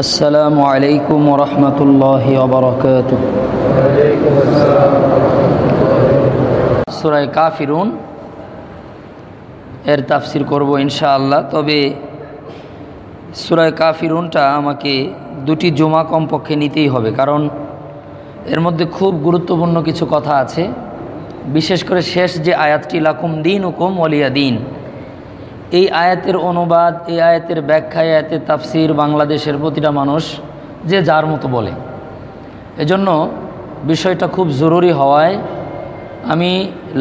আসসালামু আলাইকুম ওয়া রাহমাতুল্লাহি ওয়া বারাকাতুহু। সূরা কাফিরুন এর তাফসীর করব ইনশাআল্লাহ। তবে সূরা কাফিরুনটা আমাকে দুটি জুমা কমপক্ষে নিতেই হবে, কারণ এর মধ্যে খুব গুরুত্বপূর্ণ কিছু কথা আছে। বিশেষ করে শেষ যে আয়াতটি লাকুম দীনুকুম ওয়ালিয়া দীন, এই আয়াতের অনুবাদ, এই আয়াতের ব্যাখ্যা, এই আয়াতের তাফসীর বাংলাদেশের প্রতিটা মানুষ যে যার মতো বলে। এজন্য বিষয়টা খুব জরুরি হওয়ায় আমি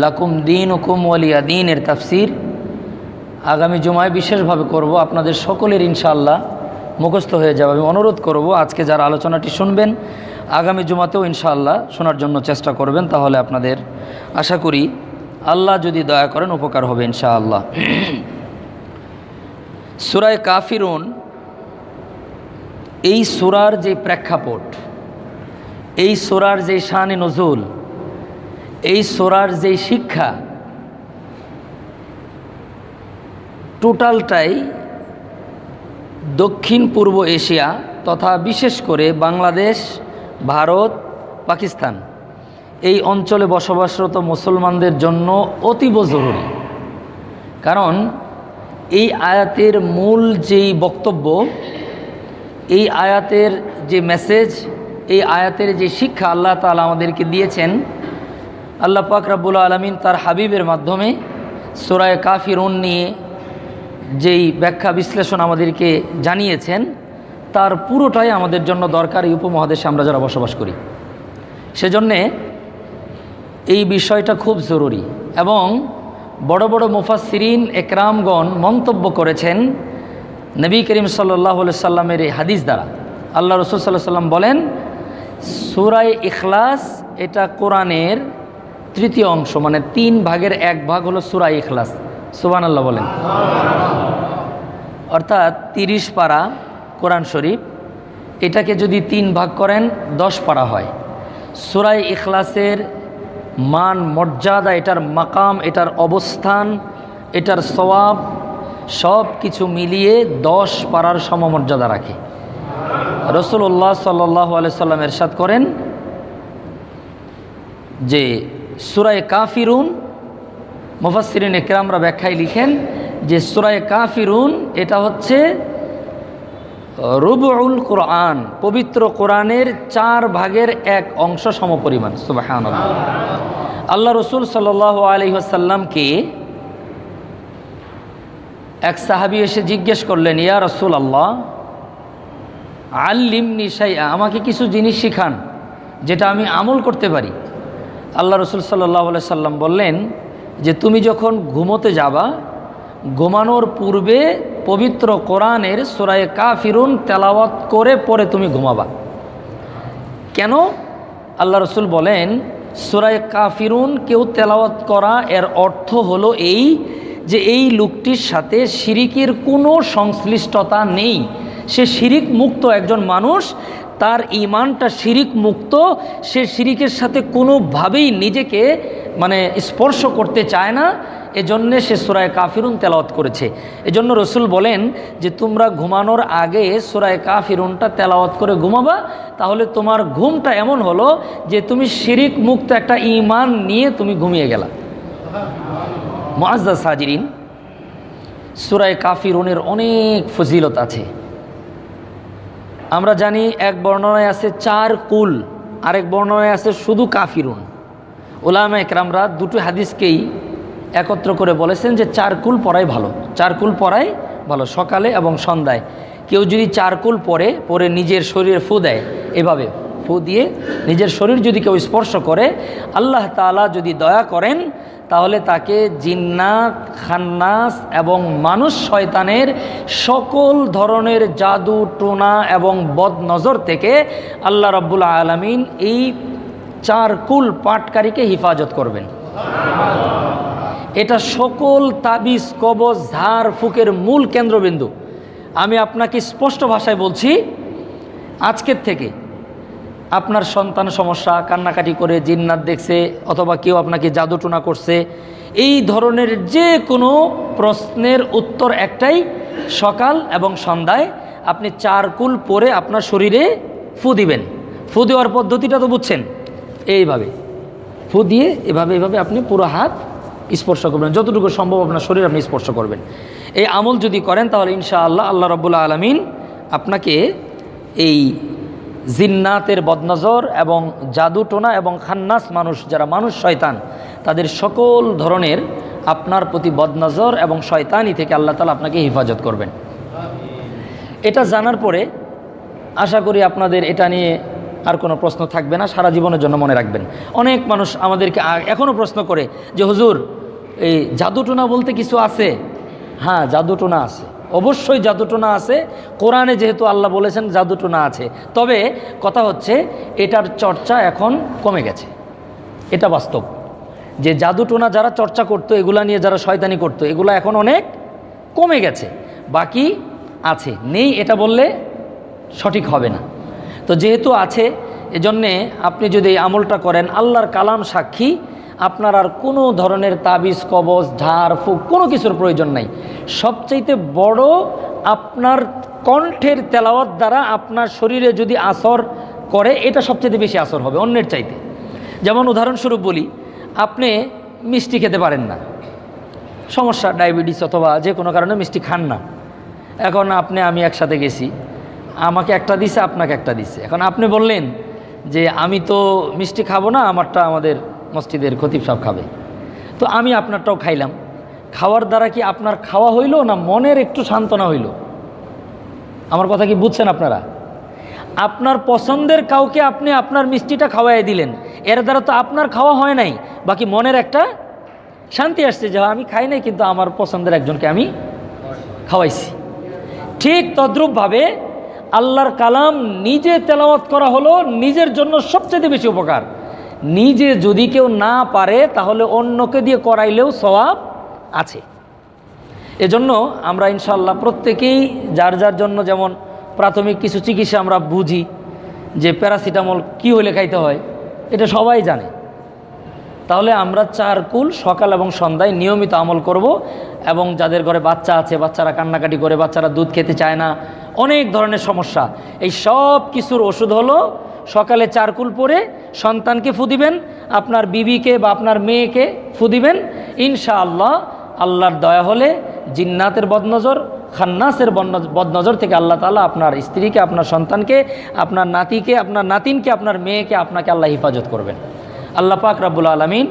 লাকুম দীনুকুম ওয়ালিয়া দীন এর তাফসীর আগামী জুমায় বিশেষভাবে করব। আপনাদের সকলের ইনশাআল্লাহ মুখস্থ হয়ে যাবে। আমি অনুরোধ করব আজকে যারা আলোচনাটি শুনবেন আগামী জুমাতেও ইনশাআল্লাহ শোনার জন্য চেষ্টা করবেন, তাহলে আপনাদের আশা করি আল্লাহ যদি দয়া করেন উপকার হবে ইনশাআল্লাহ। সূরা কাফিরুন এই সূরার যে প্রেক্ষাপট, এই সূরার যে শানে নজুল, এই সূরার যে শিক্ষা, টোটালটাই দক্ষিণ পূর্ব এশিয়া তথা বিশেষ করে বাংলাদেশ, ভারত, পাকিস্তান এই অঞ্চলে বসবাসরত মুসলমানদের জন্য অতীব জরুরি। কারণ এই আয়াতের মূল যেই বক্তব্য, এই আয়াতের যে মেসেজ, এই আয়াতের যে শিক্ষা আল্লাহ তাআলা আমাদেরকে দিয়েছেন, আল্লাহ পাক রব্বুল আলামিন তার হাবিবের মাধ্যমে সূরা কাফিরুন নিয়ে যেই ব্যাখ্যা বিশ্লেষণ আমাদেরকে জানিয়েছেন, তার পুরোটাই আমাদের জন্য দরকার এই উপমহাদেশে আমরা যারা বসবাস করি। সেজন্যে এই বিষয়টা খুব জরুরি। এবং বড় বড় মুফাসসিরিন একরামগণ মন্তব্য করেছেন নবী করিম সাল্লাল্লাহু আলাইহি সাল্লামের এই হাদিস দ্বারা। আল্লাহ রাসূল সাল্লাল্লাহু আলাইহি সাল্লাম বলেন, সূরা ইখলাস এটা কোরআনের তৃতীয় অংশ, মানে 3 ভাগের 1 ভাগ হলো সূরা ইখলাস। সুবহানাল্লাহ বলেন। অর্থাৎ 30 পারা কোরআন শরীফ, এটাকে যদি 3 ভাগ করেন 10 পারা হয়। সূরা ইখলাসের মান, মর্যাদা, এটার মাকাম, এটার অবস্থান, এটার সওয়াব সব কিছু মিলিয়ে 10 পারার সমমর্যাদা রাখে। রাসূলুল্লাহ সাল্লাল্লাহু আলাইহি সাল্লাম ইরশাদ করেন যে সূরা কাফিরুন, মুফাসসিরিন ইকরামরা ব্যাখ্যায় লিখেন যে সূরা কাফিরুন এটা হচ্ছে রুবুল কোরআন, পবিত্র কোরআনের 4 ভাগের 1 অংশ সমপরিমাণ। সুবহানাল্লাহ। আল্লাহ রাসূল সাল্লাল্লাহু আলাইহি ওয়াসাল্লামকে এক সাহাবী এসে জিজ্ঞেস করলেন, ইয়া রাসূলুল্লাহ আল্লিমনি শাইআ, আমাকে কিছু জিনিস শিখান যেটা আমি আমল করতে পারি। আল্লাহ রাসূল সাল্লাল্লাহু আলাইহি সাল্লাম বললেন যে তুমি যখন ঘুমোতে যাবা, ঘুমানোর পূর্বে পবিত্র কোরআনের সূরা কাফিরুন তেলাওয়াত করে পরে তুমি ঘুমাবা। কেন? আল্লাহ রাসূল বলেন সূরা কাফিরুন কেউ তেলাওয়াত করা এর অর্থ হলো এই যে এই লোকটির সাথে শিরিকের কোনো সংশ্লিষ্টতা নেই, সে শিরিক মুক্ত একজন মানুষ, তার ঈমানটা শিরিক মুক্ত, সে শিরিকের সাথে কোনোভাবেই নিজেকে স্পর্শ করতে চায় না, এজন্যে সে সূরা কাফিরুন তেলাওয়াত করেছে। এজন্য রাসূল বলেন যে তোমরা ঘুমানোর আগে সূরা কাফিরুনটা তেলাওয়াত করে ঘুমাবা, তাহলে তোমার ঘুমটা এমন হলো যে তুমি শিরিক মুক্ত একটা ঈমান নিয়ে তুমি ঘুমিয়ে গেলা। মুআজ্জাজ হাজিরিন, সূরা কাফিরুনের অনেক ফজিলত আছে। আমরা জানি এক বর্ণনায় আছে 4 কুল, আরেক বর্ণনায় আছে শুধু কাফিরুন। উলামা একরামরা দুটো হাদিসকেই একত্র করে বলেছেন যে 4 কুল পড়াই ভালো, 4 কুল পড়াই ভালো, সকালে এবং সন্ধ্যায়। কেউ যদি 4 কুল পরে নিজের শরীরে ফু দেয়, এভাবে ফু দিয়ে নিজের শরীর যদি কেউ স্পর্শ করে, আল্লাহ তাআলা যদি দয়া করেন তাহলে তাকে জিন্নাত, খান্নাস এবং মানুষ শয়তানের সকল ধরনের জাদু, টোনা এবং বদনজর থেকে আল্লাহ রাব্বুল আলামিন এই 4 কুল পাঠকারীকে হিফাজত করবেন। এটা সকল তাবিজ, কবজ, ঝাড় ফুকের মূল কেন্দ্রবিন্দু। আমি আপনাকে স্পষ্ট ভাষায় বলছি, আজকের থেকে আপনার সন্তান সমস্যা, কান্নাকাটি করে জিন্নাত দেখছে, অথবা কেউ আপনাকে জাদুটোনা করছে, এই ধরনের যে কোনো প্রশ্নের উত্তর একটাই, সকাল এবং সন্ধ্যায় আপনি 4 কুল পরে আপনার শরীরে ফু দিবেন। ফু দেওয়ার পদ্ধতিটা তো বুঝছেন, এইভাবে ফু দিয়ে এভাবে এভাবে আপনি পুরো হাত স্পর্শ করবেন, যতটুকু সম্ভব আপনার শরীর আপনি স্পর্শ করবেন। এই আমল যদি করেন তাহলে ইনশাআল্লাহ আল্লাহ রাব্বুল আলামিন আপনাকে এই জিন্নাতের বদনজর এবং জাদুটোনা এবং খান্নাস মানুষ, যারা মানুষ শয়তান, তাদের সকল ধরনের আপনার প্রতি বদনজর এবং শয়তানি থেকে আল্লাহ তাআলা আপনাকে হেফাজত করবেন। এটা জানার পরে আশা করি আপনাদের এটা নিয়ে আর কোনো প্রশ্ন থাকবে না, সারা জীবনের জন্য মনে রাখবেন। অনেক মানুষ আমাদেরকে এখনও প্রশ্ন করে যে হুজুর এই জাদুটোনা বলতে কিছু আছে? হ্যাঁ, জাদুটোনা আছে, অবশ্যই জাদুটোনা আছে। কোরআনে যেহেতু আল্লাহ বলেছেন জাদুটোনা আছে, তবে কথা হচ্ছে এটার চর্চা এখন কমে গেছে। এটা বাস্তব যে জাদুটোনা যারা চর্চা করতো, এগুলা নিয়ে যারা শয়তানি করতো, এগুলা এখন অনেক কমে গেছে। বাকি আছে, নেই এটা বললে সঠিক হবে না। তো যেহেতু আছে, এজন্যে আপনি যদি এই আমলটা করেন, আল্লাহর কালাম সাক্ষী, আপনার আর কোনো ধরনের তাবিজ কবজ ঝাড় ফুঁক কোনো কিছুর প্রয়োজন নাই। সবচাইতে বড় আপনার কণ্ঠের তেলাওয়াত দ্বারা আপনার শরীরে যদি আসর করে, এটা সবচাইতে বেশি আসর হবে অন্যের চাইতে। যেমন উদাহরণস্বরূপ বলি, আপনি মিষ্টি খেতে পারেন না, সমস্যা ডায়াবেটিস অথবা যে কোনো কারণে মিষ্টি খান না। এখন আমি একসাথে গেছি, আমাকে একটা দিছে, আপনাকে একটা দিছে। এখন আপনি বললেন যে আমি তো মিষ্টি খাবো না, আমারটা আমাদের মসজিদের খতিব সাহেব খাবে। তো আমি আপনারটাও খাইলাম। খাওয়ার দ্বারা কি আপনার খাওয়া হইল না মনের একটু সান্ত্বনা হইল? আমার কথা কি বুঝছেন আপনারা? আপনার পছন্দের কাউকে আপনি আপনার মিষ্টিটা খাওয়াই দিলেন, এর দ্বারা তো আপনার খাওয়া হয় নাই, বাকি মনের একটা শান্তি আসছে যে আমি খাই নাই কিন্তু আমার পছন্দের একজনকে আমি খাওয়াইছি। ঠিক তদ্রূপভাবে আল্লাহর কালাম নিজে তেলাওয়াত করা হলো নিজের জন্য সবচেয়ে বেশি উপকার। নিজে যদি কেউ না পারে তাহলে অন্যকে দিয়ে করাইলেও সওয়াব আছে। এজন্য আমরা ইনশাআল্লাহ প্রত্যেকেই যার যার জন্য, যেমন প্রাথমিক কিছু চিকিৎসা আমরা বুঝি যে প্যারাসিটামল কি হলে খাইতে হয়, এটা সবাই জানে। তাহলে আমরা 4 কুল সকাল এবং সন্ধ্যায় নিয়মিত আমল করব। এবং যাদের ঘরে বাচ্চা আছে, বাচ্চারা কান্নাকাটি করে, বাচ্চারা দুধ খেতে চায় না, অনেক ধরনের সমস্যা, এই সব কিছুর ওষুধ হলো সকালে 4 কুল পরে সন্তানকে ফু দিবেন, আপনার বিবিকে বা আপনার মেয়েকে ফু দিবেন। ইনশাআল্লাহ আল্লাহর দয়া হলে জিন্নাতের বদনজর, খান্নাসের বদনজর থেকে আল্লাহ তাআলা আপনার স্ত্রীকে, আপনার সন্তানকে, আপনার নাতিকে, আপনার নাতিনকে, আপনার মেয়েকে, আপনাকে আল্লাহ হেফাজত করবেন। আল্লাহ পাক রব্বুল আলামিন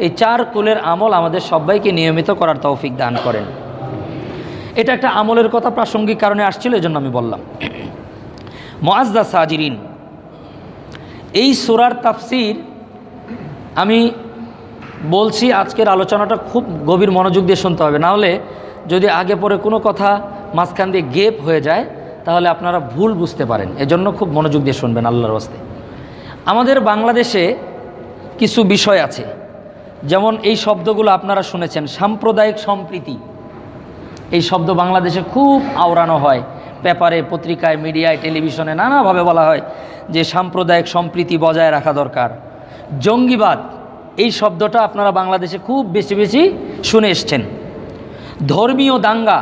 এই 4 কুলের আমল আমাদের সবাইকে নিয়মিত করার তৌফিক দান করেন। এটা একটা আমলের কথা প্রাসঙ্গিক কারণে আসছিল, এজন্য আমি বললাম। মুআজ্জাজ সাজিরিন, এই সূরার তাফসীর আমি বলছি, আজকের আলোচনাটা খুব গভীর মনোযোগ দিয়ে শুনতে হবে, না হলে যদি আগে পরে কোনো কথা মাঝখান দিয়ে গেপ হয়ে যায় তাহলে আপনারা ভুল বুঝতে পারেন। এজন্য খুব মনোযোগ দিয়ে শুনবেন আল্লাহর ওয়াস্তে। আমাদের বাংলাদেশে কিছু বিষয় আছে, যেমন এই শব্দগুলো আপনারা শুনেছেন, সাম্প্রদায়িক সম্প্রীতি। এই শব্দ বাংলাদেশে খুব আওড়ানো হয়, পেপারে, পত্রিকায়, মিডিয়ায়, টেলিভিশনে নানাভাবে বলা হয় যে সাম্প্রদায়িক সম্প্রীতি বজায় রাখা দরকার। জঙ্গিবাদ, এই শব্দটা আপনারা বাংলাদেশে খুব বেশি বেশি শুনে এসছেন। ধর্মীয় দাঙ্গা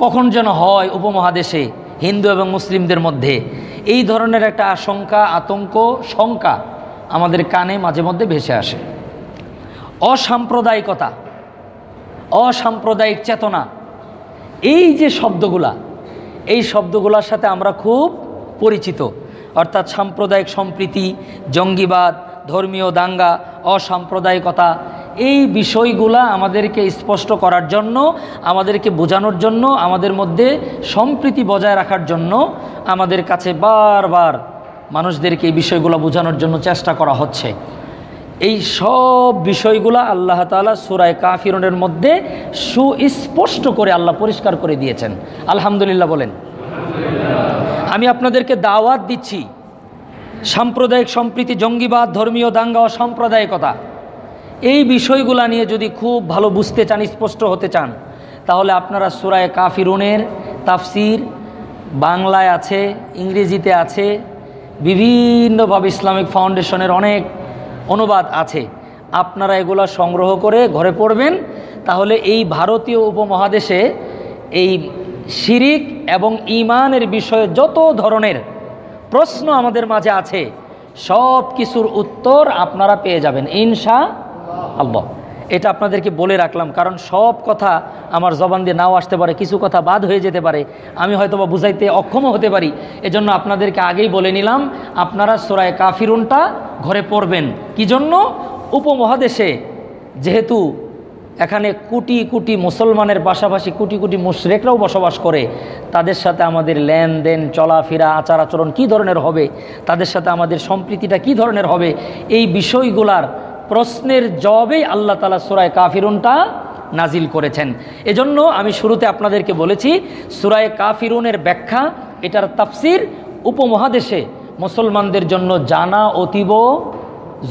কখন যেন হয় উপমহাদেশে হিন্দু এবং মুসলিমদের মধ্যে, এই ধরনের একটা আশঙ্কা, আতঙ্ক, শঙ্কা আমাদের কানে মাঝে মধ্যে ভেসে আসে। অসাম্প্রদায়িকতা, অসাম্প্রদায়িক চেতনা, এই যে শব্দগুলা, এই শব্দগুলোর সাথে আমরা খুব পরিচিত। অর্থাৎ সাম্প্রদায়িক সম্প্রীতি, জঙ্গিবাদ, ধর্মীয় দাঙ্গা, অসাম্প্রদায়িকতা, এই বিষয়গুলা আমাদেরকে স্পষ্ট করার জন্য, আমাদেরকে বোঝানোর জন্য, আমাদের মধ্যে সম্প্রীতি বজায় রাখার জন্য আমাদের কাছে বারবার মানুষদেরকে এই বিষয়গুলো বোঝানোর জন্য চেষ্টা করা হচ্ছে। এই সব বিষয়গুলো আল্লাহ তাআলা সূরা কাফিরুনের মধ্যে সুস্পষ্ট করে আল্লাহ পরিষ্কার করে দিয়েছেন। আলহামদুলিল্লাহ বলেন। আমি আপনাদেরকে দাওয়াত দিচ্ছি, সাম্প্রদায়িক সম্প্রীতি, জঙ্গিবাদ, ধর্মীয় দাঙ্গা, অসাম্প্রদায়িকতা, এই বিষয়গুলা নিয়ে যদি খুব ভালো বুঝতে চান, স্পষ্ট হতে চান, তাহলে আপনারা সূরা কাফিরুনের তাফসীর বাংলায় আছে, ইংরেজিতে আছে, বিভিন্নভাবে ইসলামিক ফাউন্ডেশনের অনেক অনুবাদ আছে। আপনারা এগুলা সংগ্রহ করে ঘরে পড়বেন, তাহলে এই ভারতীয় উপমহাদেশে এই শিরিক এবং ঈমানের বিষয়ে যত ধরনের প্রশ্ন আমাদের মাঝে আছে সব কিছুর উত্তর আপনারা পেয়ে যাবেন ইনশাআল্লাহ। এটা আপনাদেরকে বলে রাখলাম, কারণ সব কথা আমার জবান দিয়ে নাও আসতে পারে, কিছু কথা বাদ হয়ে যেতে পারে, আমি হয়তোবা বুঝাইতে অক্ষম হতে পারি। এজন্য আপনাদেরকে আগেই বলে নিলাম, আপনারা সূরা কাফিরুনটা ঘরে পড়বেন। কি জন্য? উপমহাদেশে যেহেতু এখানে কোটি কোটি মুসলমানের পাশাপাশি কোটি কোটি মুশরিকরাও বসবাস করে, তাদের সাথে আমাদের লেনদেন, চলাফেরা, আচার আচরণ কী ধরনের হবে, তাদের সাথে আমাদের সম্প্রীতিটা কী ধরনের হবে, এই বিষয়গুলার প্রশ্নের জবাবেই আল্লাহ তাআলা সূরা কাফিরুনটা নাজিল করেছেন। এজন্য আমি শুরুতে আপনাদেরকে বলেছি সূরা কাফিরুনের ব্যাখ্যা, এটার তাফসির উপমহাদেশে মুসলমানদের জন্য জানা অতীব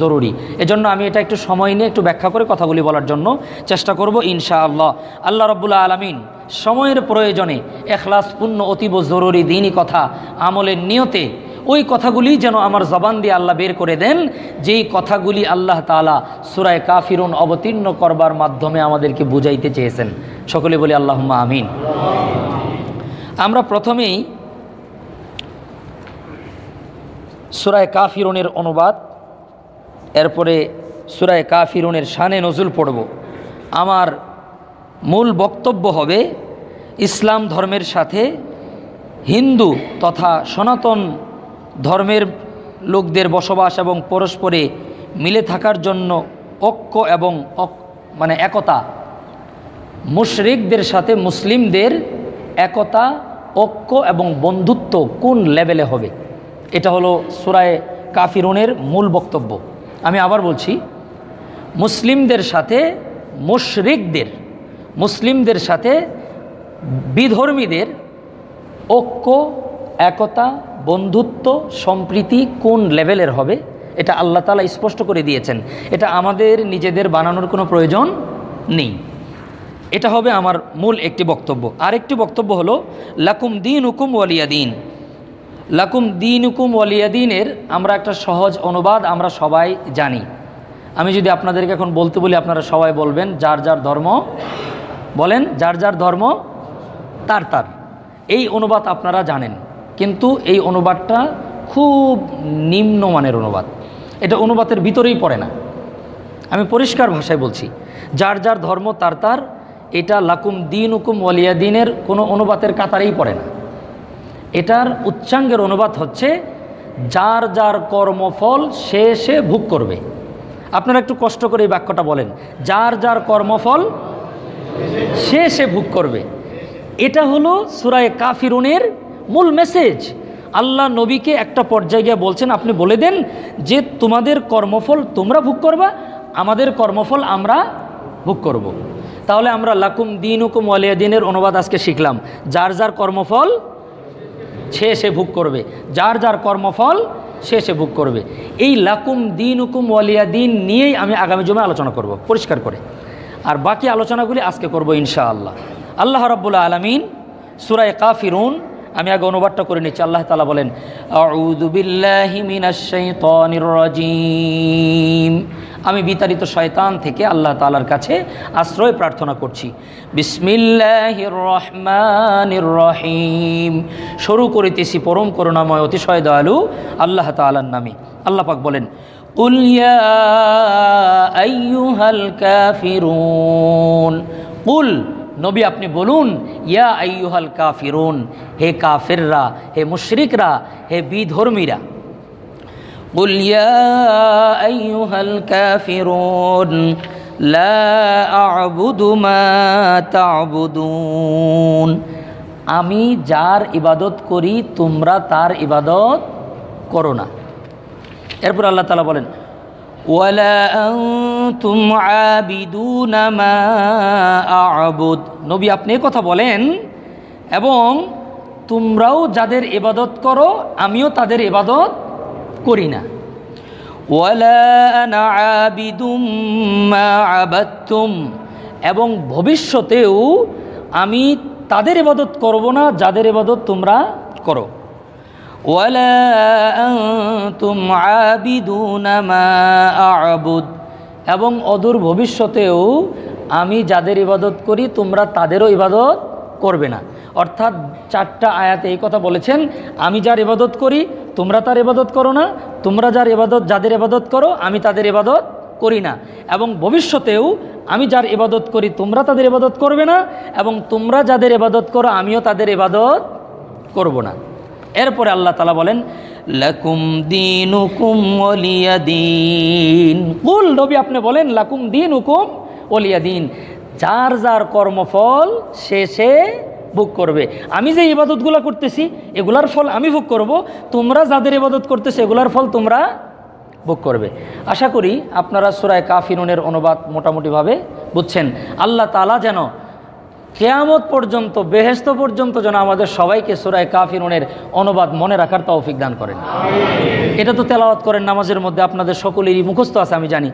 জরুরি। এজন্য আমি এটা একটু সময় নিয়ে একটু ব্যাখ্যা করে কথাগুলি বলার জন্য চেষ্টা করব ইনশাআল্লাহ। আল্লাহ রাব্বুল আলামিন সময়ের প্রয়োজনে ইখলাসপূর্ণ অতীব জরুরি দ্বীনি কথা আমলের নিয়তে ওই কথাগুলি যেন আমার জবান দিয়ে আল্লাহ বের করে দেন, যেই কথাগুলি আল্লাহ তাআলা সূরা কাফিরুন অবতীর্ণ করবার মাধ্যমে আমাদেরকে বুঝাইতে চেয়েছেন। সকলে বলি আল্লাহুম্মা আমিন। আমরা প্রথমেই সূরা কাফিরুনের অনুবাদ, এরপরে সূরা কাফিরুনের শানে নজুল পড়ব। আমার মূল বক্তব্য হবে ইসলাম ধর্মের সাথে হিন্দু তথা সনাতন ধর্মের লোকদের বসবাস এবং পরস্পরে মিলে থাকার জন্য ঐক্য এবং একতা, মুশরিকদের সাথে মুসলিমদের একতা, ঐক্য এবং বন্ধুত্ব কোন লেভেলে হবে, এটা হলো সূরা কাফিরুনের মূল বক্তব্য। আমি আবার বলছি, মুসলিমদের সাথে মুসলিমদের সাথে বিধর্মীদের ঐক্য, একতা, বন্ধুত্ব, সম্প্রীতি কোন লেভেলের হবে, এটা আল্লাহ তাআলা স্পষ্ট করে দিয়েছেন। এটা আমাদের নিজেদের বানানোর কোনো প্রয়োজন নেই। এটা হবে আমার মূল একটি বক্তব্য। আরেকটি বক্তব্য হলো লাকুম দীনুকুম ওয়ালিয়া দীন। লাকুম দীনুকুম ওয়ালিয়া দীনের আমরা একটা সহজ অনুবাদ আমরা সবাই জানি। আমি যদি আপনাদেরকে এখন বলতে বলি, আপনারা সবাই বলবেন যার যার ধর্ম, বলেন যার যার ধর্ম তার তার। এই অনুবাদ আপনারা জানেন, কিন্তু এই অনুবাদটা খুব নিম্নমানের অনুবাদ। এটা অনুবাদের ভিতরেই পড়ে না। আমি পরিষ্কার ভাষায় বলছি, যার যার ধর্ম তার তার, এটা লাকুম দীনুকুম ওয়ালিয়া দীনের কোনো অনুবাদের কাতারেই পড়ে না। এটার উচ্চাঙ্গের অনুবাদ হচ্ছে যার যার কর্মফল সে সে ভোগ করবে। আপনারা একটু কষ্ট করে এই বাক্যটা বলেন, যার যার কর্মফল সে সে ভোগ করবে। এটা হলো সূরা কাফিরুনের মূল মেসেজ। আল্লাহ নবীকে একটা পর্যায়ে গিয়ে বলছেন, আপনি বলে দেন যে তোমাদের কর্মফল তোমরা ভোগ করবা, আমাদের কর্মফল আমরা ভোগ করব। তাহলে আমরা লাকুম দীনুকুম ওয়ালিয়া দীনের অনুবাদ আজকে শিখলাম, যার যার কর্মফল সে সে ভোগ করবে, যার যার কর্মফল সে সে ভোগ করবে। এই লাকুম দীনুকুম ওয়ালিয়া দীন নিয়েই আমি আগামী জুমায় আলোচনা করব পরিষ্কার করে, আর বাকি আলোচনাগুলি আজকে করব ইনশাআল্লাহ। আল্লাহ রাব্বুল আলামিন সূরা কাফিরুন, আমি আগে অনুবাদটা করে নিচ্ছি। আল্লাহ তাআলা বলেন, আউযু বিল্লাহি মিনাশ শাইতানির রাজীম। আমি বিতাড়িত শয়তান থেকে আল্লাহ তাআলার কাছে আশ্রয় প্রার্থনা করছি। বিসমিল্লাহির রহমানির রহিম। শুরু করিতেছি পরম করুণাময় অতিশয় দয়ালু আল্লাহ তাআলার নামে। আল্লাহ পাক বলেন, কুল ইয়া আইয়ুহাল কাফিরুন। কুল, নবী আপনি বলুন, ইয়া আইয়ুহাল কাফিরুন, হে কাফিররা, হে মুশরিকরা, হে বিধর্মীরা। কুল ইয়া আইয়ুহাল কাফিরুন লা আ'বুদু মা তা'বুদুন। আমি যার ইবাদত করি তোমরা তার ইবাদত করো না। এরপর আল্লাহ তাআলা বলেন, ওয়ালা আনতুম আবিদুনা মা আ'বুদ। নবী আপনি কথা বলেন এবং তোমরাও যাদের ইবাদত করো আমিও তাদের ইবাদত করি না। ওয়ালা আনা আবিদুম মা আবাদতুম, এবং ভবিষ্যতেও আমি তাদের ইবাদত করব না যাদের ইবাদত তোমরা করো। ওয়ালা আনতুম আবিদুনা মা আ'বুদ, এবং অদূর ভবিষ্যতেও আমি যাদের ইবাদত করি তোমরা তাদেরও ইবাদত করবে না। অর্থাৎ 4টা আয়াতে এই কথা বলেছেন, আমি যার ইবাদত করি তোমরা তার ইবাদত করো না, তোমরা যাদের ইবাদত করো আমি তাদের ইবাদত করি না, এবং ভবিষ্যতেও আমি যার ইবাদত করি তোমরা তাদের ইবাদত করবে না, এবং তোমরা যাদের ইবাদত করো আমিও তাদের ইবাদত করব না। এরপরে আল্লাহ তাআলা বলেন লাকুম দীনুকুম ওয়ালিয়া দীন। কুল, নবী আপনি বলেন লাকুম দীনুকুম ওয়ালিয়া দীন, যার যার কর্মফল সে ভোগ করবে। আমি যে ইবাদতগুলো করতেছি এগুলার ফল আমি ভোগ করব, তোমরা যাদের ইবাদত করতেছে এগুলার ফল তোমরা ভোগ করবে। আশা করি আপনারা সূরা কাফিরুনের অনুবাদ মোটামুটিভাবে বুঝছেন। আল্লাহ তাআলা যেন কিয়ামত পর্যন্ত, বেহেশত পর্যন্ত যেন আমাদের সবাইকে সূরা কাফিরুনের অনুবাদ মনে রাখার তৌফিক দান করেন। এটা তো তেলাওয়াত করেন নামাজের মধ্যে, আপনাদের সকলেরই মুখস্থ আছে আমি জানি।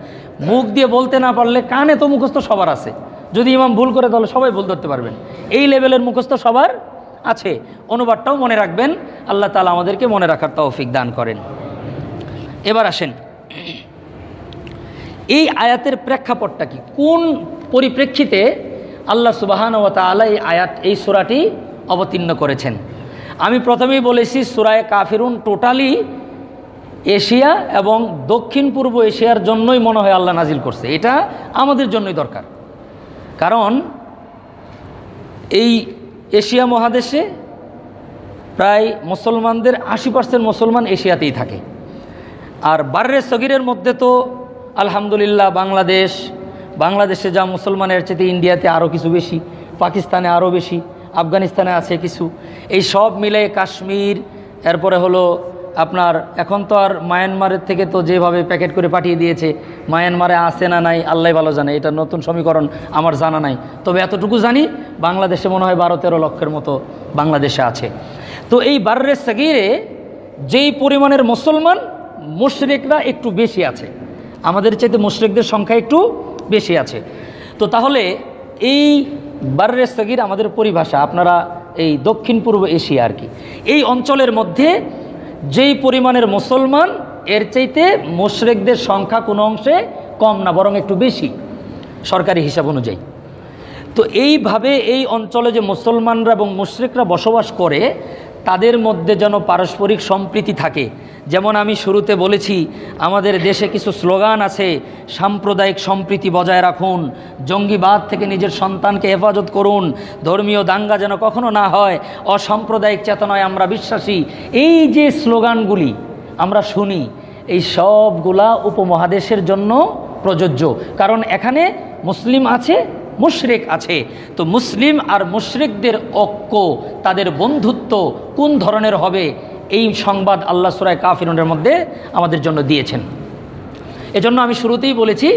মুখ দিয়ে বলতে না পারলে কানে তো মুখস্থ সবার আছে, যদি ইমাম ভুল করে তাহলে সবাই ভুল ধরতে পারবেন। এই লেভেলের মুখস্থ সবার আছে, অনুবাদটাও মনে রাখবেন। আল্লাহ তাআলা আমাদেরকে মনে রাখার তৌফিক দান করেন। এবার আসেন, এই আয়াতের প্রেক্ষাপটটা কি, কোন পরিপ্রেক্ষিতে আল্লাহ সুবহানাহু ওয়া তাআলা এই সূরাটি অবতীর্ণ করেছেন। আমি প্রথমেই বলেছি সূরা কাফিরুন টোটালি এশিয়া এবং দক্ষিণ পূর্ব এশিয়ার জন্যই মনে হয় আল্লাহ নাজিল করছে। এটা আমাদের জন্যই দরকার, কারণ এই এশিয়া মহাদেশে প্রায় মুসলমানদের 80% মুসলমান এশিয়াতেই থাকে। আর বাররে সগীরের মধ্যে তো আলহামদুলিল্লাহ বাংলাদেশে যা মুসলমানের চেয়ে ইন্ডিয়াতে আরও কিছু বেশি, পাকিস্তানে আরও বেশি, আফগানিস্তানে আছে কিছু, এই সব মিলে কাশ্মীর, এরপরে হলো আপনার এখন তো আর মায়ানমারের থেকে তো যেভাবে প্যাকেট করে পাঠিয়ে দিয়েছে, মায়ানমারে আছে না নাই আল্লাহ ভালো জানে, এটা নতুন সমীকরণ আমার জানা নাই। তবে এতটুকু জানি বাংলাদেশে মনে হয় 12-13 লক্ষের মতো বাংলাদেশে আছে। তো এই বাররে সগীরে যেই পরিমাণের মুসলমান, মুশরিকরা একটু বেশি আছে, আমাদের চাইতে মুশরিকদের সংখ্যা একটু বেশি আছে। তো তাহলে এই বাররে সগীর আমাদের পরিভাষা, আপনারা এই দক্ষিণ পূর্ব এশিয়া আর কি, এই অঞ্চলের মধ্যে যেই পরিমাণের মুসলমান এর চাইতে মুশরিকদের সংখ্যা কোনো অংশে কম না, বরং একটু বেশি সরকারি হিসাব অনুযায়ী। তো এইভাবে এই অঞ্চলে যে মুসলমানরা এবং মুশরিকরা বসবাস করে তাদের মধ্যে যেন পারস্পরিক সম্প্রীতি থাকে। যেমন আমি শুরুতে বলেছি আমাদের দেশে কিছু স্লোগান আছে, সাম্প্রদায়িক সম্প্রীতি বজায় রাখুন, জঙ্গিবাদ থেকে নিজের সন্তানকে হেফাজত করুন, ধর্মীয় দাঙ্গা যেন কখনো না হয়, অসাম্প্রদায়িক চেতনায় আমরা বিশ্বাসী। এই যে স্লোগানগুলি আমরা শুনি, এই সবগুলা উপমহাদেশের জন্য প্রযোজ্য, কারণ এখানে মুসলিম আছে, মুশরিক আছে। তো মুসলিম আর মুশরিকদের ঐক্য, তাদের বন্ধুত্ব কোন ধরনের হবে, এই সংবাদ আল্লাহ সূরা কাফিরুনের মধ্যে আমাদের জন্য দিয়েছেন। এজন্য আমি শুরুতেই বলেছি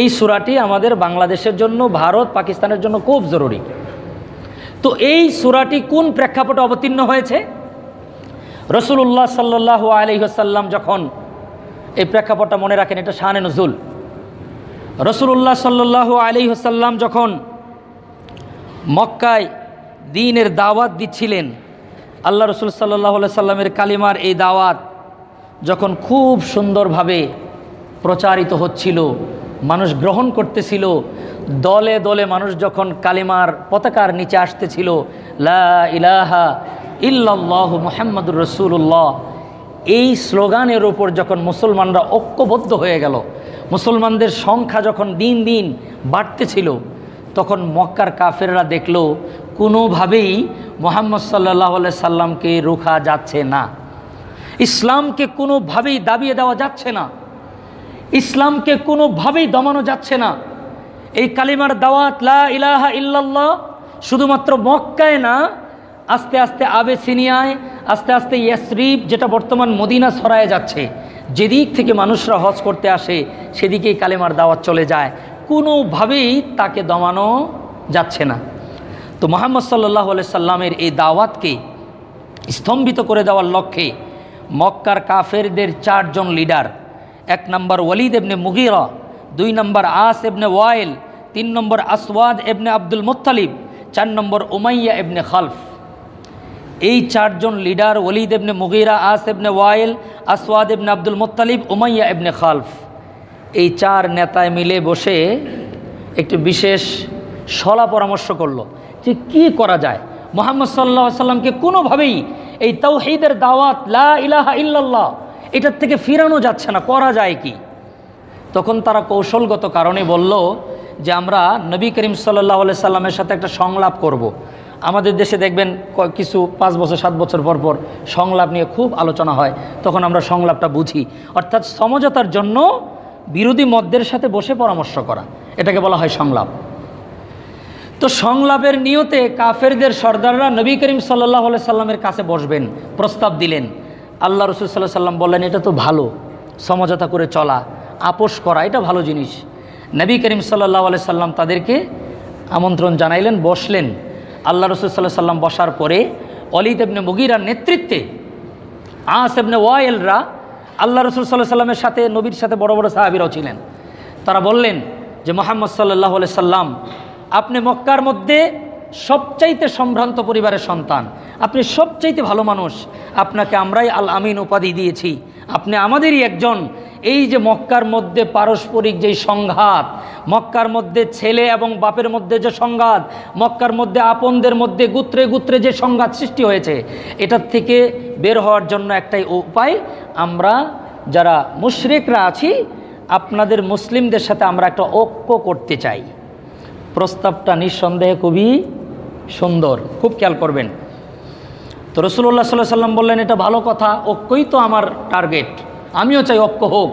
এই সূরাটি আমাদের বাংলাদেশের জন্য, ভারত পাকিস্তানের জন্য খুব জরুরি। তো এই সূরাটি কোন প্রেক্ষাপটে অবতীর্ণ হয়েছে? রাসূলুল্লাহ সাল্লাল্লাহু আলাইহি ওয়াসাল্লাম যখন, এই প্রেক্ষাপটটা মনে রাখেন, এটা শানে নুজুল। রাসূলুল্লাহ সাল্লাল্লাহু আলাইহি ওয়াসাল্লাম যখন মক্কায় দ্বীনের দাওয়াত দিচ্ছিলেন, আল্লাহ রাসূল সাল্লাল্লাহু আলাইহি সাল্লামের কালিমার এই দাওয়াত যখন খুব সুন্দরভাবে প্রচারিত হচ্ছিল, মানুষ গ্রহণ করতেছিল, দলে দলে মানুষ যখন কালিমার পতাকার নিচে আসতেছিল, লা ইলাহা ইল্লাল্লাহু মুহাম্মাদুর রাসূলুল্লাহ, এই স্লোগানের ওপর যখন মুসলমানরা ঐক্যবদ্ধ হয়ে গেল, মুসলমানদের সংখ্যা যখন দিন দিন বাড়তেছিল, তখন মক্কার কাফেররা দেখল কোনোভাবেই মুহাম্মদ সাল্লাল্লাহু আলাইহি সাল্লামকে রোখা যাচ্ছে না, ইসলামকে কোনোভাবেই দাবিয়ে দেওয়া যাচ্ছে না, ইসলামকে কোনোভাবেই দমানো যাচ্ছে না। এই কালিমার দাওয়াত লা ইলাহা ইল্লাল্লাহ শুধুমাত্র মক্কায় না, আস্তে আস্তে আবেসিনিয়ায়, আস্তে আস্তে ইয়াসরিব, যেটা বর্তমান মদিনা, ছড়ায় যাচ্ছে। যেদিক থেকে মানুষরা হজ করতে আসে সেদিকেই কালেমার দাওয়াত চলে যায়, কোনোভাবেই তাকে দমানো যাচ্ছে না। তো মুহাম্মদ সাল্লাল্লাহু আলাইহি সাল্লামের এই দাওয়াতকে স্তম্ভিত করে দেওয়ার লক্ষ্যে মক্কার কাফেরদের 4 জন লিডার, 1 নম্বর ওয়ালিদ ইবনে মুগীরা, 2 নম্বর আস ইবনে ওয়াইল, 3 নম্বর আসওয়াদ ইবনে আব্দুল মুত্তালিব, 4 নম্বর উমাইয়া ইবনে খালফ। এই 4 জন লিডার, ওয়ালিদ ইবনে মুগীরা, আস ইবনে ওয়াইল, আসওয়াদ ইবনে আব্দুল মুত্তালিব, উমাইয়া ইবনে খালফ, এই 4 নেতায় মিলে বসে একটি বিশেষ সলা পরামর্শ করলো যে কি করা যায়। মুহাম্মদ সাল্লাল্লাহু আলাইহি সাল্লামকে কোনোভাবেই এই তাওহীদের দাওয়াত লা ইলাহা ইল্লাল্লাহ এটার থেকে ফিরানো যাচ্ছে না, করা যায় কি? তখন তারা কৌশলগত কারণে বলল যে আমরা নবী করিম সাল্লাল্লাহু আলাইহি সাল্লামের সাথে একটা সংলাপ করব। আমাদের দেশে দেখবেন কিছু 5 বছর 7 বছর পর পর সংলাপ নিয়ে খুব আলোচনা হয়, তখন আমরা সংলাপটা বুঝি। অর্থাৎ সমঝোতার জন্য বিরোধী মতদের সাথে বসে পরামর্শ করা, এটাকে বলা হয় সংলাপ। তো সংলাপের নিয়তে কাফেরদের সর্দাররা নবী করিম সাল্লাল্লাহু আলাইহি সাল্লামের কাছে বসবেন, প্রস্তাব দিলেন। আল্লাহ রাসূল সাল্লাল্লাহু আলাইহি সাল্লাম বললেন, এটা তো ভালো, সমঝোতা করে চলা, আপোষ করা, এটা ভালো জিনিস। নবী করিম সাল্লাল্লাহু আলাইহি সাল্লাম তাদেরকে আমন্ত্রণ জানাইলেন, বসলেন। আল্লাহ রাসূল সাল্লাল্লাহু আলাইহি সাল্লাম বসার পরে ওয়ালিদ ইবনে মুগীরার নেতৃত্বে আস ইবনে ওয়াইলরা আল্লাহ রাসূল সাল্লাল্লাহু আলাইহি সাল্লামের সাথে, নবীর সাথে বড় বড় সাহাবীরাও ছিলেন, তারা বললেন যে মুহাম্মদ সাল্লাল্লাহু আলাইহি সাল্লাম, আপনি মক্কার মধ্যে সবচাইতে সম্ভ্রান্ত পরিবারের সন্তান, আপনি সবচাইতে ভালো মানুষ, আপনাকে আমরাই আল আমিন উপাধি দিয়েছি, আপনি আমাদেরই একজন। এই যে মক্কার মধ্যে পারস্পরিক যেই সংঘাত, মক্কার মধ্যে ছেলে এবং বাপের মধ্যে যে সংঘাত, মক্কার মধ্যে আপনদের মধ্যে গোত্রে গোত্রে যে সংঘাত সৃষ্টি হয়েছে, এটার থেকে বের হওয়ার জন্য একটাই উপায়, আমরা যারা মুশরিকরা আছি আপনাদের মুসলিমদের সাথে আমরা একটা ঐক্য করতে চাই। প্রস্তাবটা নিঃসন্দেহে খুবই সুন্দর, খুব খেয়াল করবেন। তো রাসূলুল্লাহ সাল্লাল্লাহু আলাইহি সাল্লাম বললেন, এটা ভালো কথা, ঐক্যই তো আমার টার্গেট, আমিও চাই ঐক্য হোক,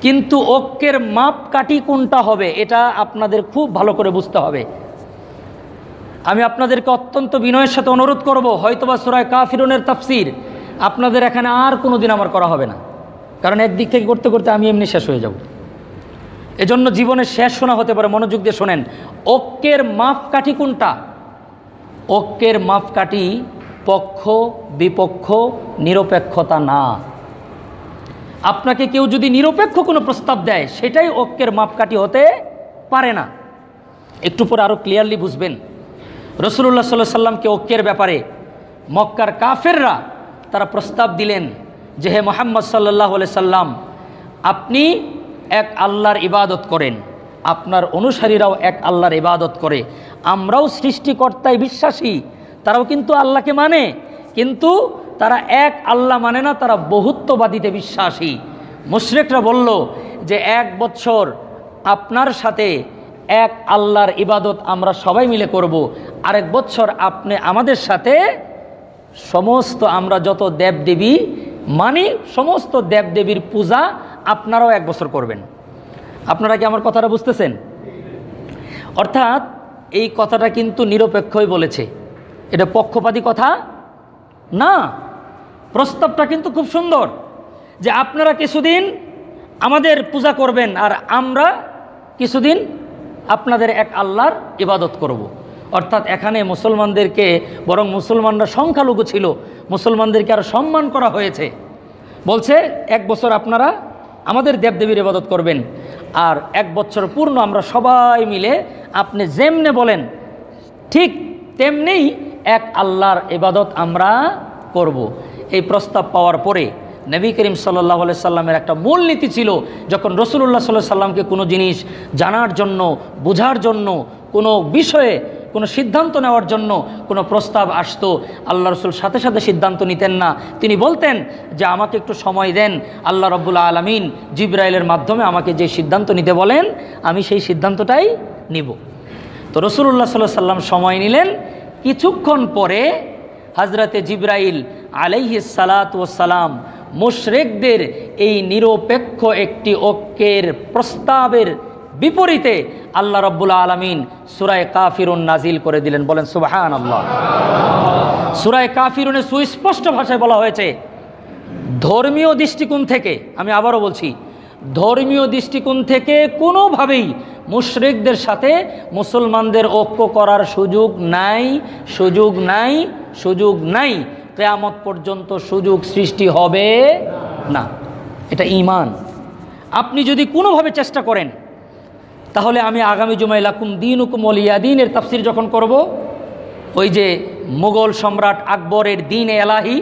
কিন্তু ঐক্যের মাপকাঠি কোনটা হবে এটা আপনাদের খুব ভালো করে বুঝতে হবে। আমি আপনাদেরকে অত্যন্ত বিনয়ের সাথে অনুরোধ করব, হয়তোবা সূরা কাফিরুনের তাফসীর আপনাদের এখানে আর কোনো দিন আমার করা হবে না, কারণ একদিক থেকে করতে করতে আমি এমনি শেষ হয়ে যাব। এজন্য জীবনের শেষ শোনা হতে পারে, মনোযোগ দিয়ে শোনেন। ঐক্যের মাপকাঠি কোনটা? ঐক্যের মাপকাঠি পক্ষ বিপক্ষ নিরপেক্ষতা না। আপনাকে কেউ যদি নিরপেক্ষ কোনো প্রস্তাব দেয়, সেটাই ঐক্যের মাপকাঠি হতে পারে না। একটু পরে আরও ক্লিয়ারলি বুঝবেন। রাসূলুল্লাহ সাল্লাল্লাহু আলাইহি সাল্লামকে ঐক্যের ব্যাপারে মক্কার কাফেররা তারা প্রস্তাব দিলেন যে, হে মুহাম্মদ সাল্লাল্লাহু আলাইহি সাল্লাম, আপনি এক আল্লাহর ইবাদত করেন, আপনার অনুসারীরাও এক আল্লাহর ইবাদত করে, আমরাও সৃষ্টিকর্তায় বিশ্বাসী। তারাও কিন্তু আল্লাহকে মানে, কিন্তু তারা এক আল্লাহ মানে না, তারা বহুত্ববাদীতে বিশ্বাসী। মুশরিকরা বলল যে 1 বছর আপনার সাথে এক আল্লাহর ইবাদত আমরা সবাই মিলে করব, আরেক বছর আপনি আমাদের সাথে সমস্ত আমরা যত দেবদেবী মানি সমস্ত দেবদেবীর পূজা আপনারাও 1 বছর করবেন। আপনারা কি আমার কথাটা বুঝতেছেন? অর্থাৎ এই কথাটা কিন্তু নিরপেক্ষই বলেছে, এটা পক্ষপাতী কথা না। প্রস্তাবটা কিন্তু খুব সুন্দর, যে আপনারা কিছুদিন আমাদের পূজা করবেন আর আমরা কিছুদিন আপনাদের এক আল্লাহর ইবাদত করব। অর্থাৎ এখানে মুসলমানদেরকে, বরং মুসলমানরা সংখ্যালঘু ছিল, মুসলমানদেরকে আরও সম্মান করা হয়েছে। বলছে 1 বছর আপনারা আমাদের দেবদেবীর ইবাদত করবেন, আর 1 বছর পূর্ণ আমরা সবাই মিলে আপনি যেমনে বলেন ঠিক তেমনিই এক আল্লাহর ইবাদত আমরা করব। এই প্রস্তাব পাওয়ার পরে নবী করিম সাল্লাল্লাহু আলাইহি সাল্লামের একটা মূলনীতি ছিল, যখন রাসূলুল্লাহ সাল্লাল্লাহু আলাইহি সাল্লামকে কোনো জিনিস জানার জন্য, বোঝার জন্য, কোনো বিষয়ে কোনো সিদ্ধান্ত নেওয়ার জন্য কোনো প্রস্তাব আসতো, আল্লাহ রাসূল সাথে সাথে সিদ্ধান্ত নিতেন না। তিনি বলতেন যে আমাকে একটু সময় দেন, আল্লাহ রাব্বুল আলামিন জিবরাইলের মাধ্যমে আমাকে যে সিদ্ধান্ত নিতে বলেন আমি সেই সিদ্ধান্তটাই নিব। তো রাসূলুল্লাহ সাল্লাল্লাহু আলাইহি সাল্লাম সময় নিলেন। কিছুক্ষণ পরে হযরতে জিবরাইল আলাইহিস সালাতু ওয়াস সালাম মুশরিকদের এই নিরপেক্ষ একটি ঐক্যের প্রস্তাবের বিপরীতে আল্লাহ রাব্বুল আলামিন সূরা কাফিরুন নাজিল করে দিলেন। বলেন সুবহানাল্লাহ। সূরা কাফিরুনে সুস্পষ্ট ভাষায় বলা হয়েছে, ধর্মীয় দৃষ্টিকোণ থেকে, আমি আবারও বলছি, ধর্মীয় দৃষ্টিকোণ থেকে কোনোভাবেই মুশরিকদের সাথে মুসলমানদের ঐক্য করার সুযোগ নাই, সুযোগ নাই, সুযোগ নাই। কিয়ামত পর্যন্ত সুযোগ সৃষ্টি হবে না। এটা ঈমান। আপনি যদি কোনোভাবে চেষ্টা করেন, তাহলে আমি আগামী জুমায় লাকুম দীনুকুম ওয়ালিয়া দীনের তাফসীর যখন করব, ওই যে মুঘল সম্রাট আকবরের দ্বীন-এ এলাহি,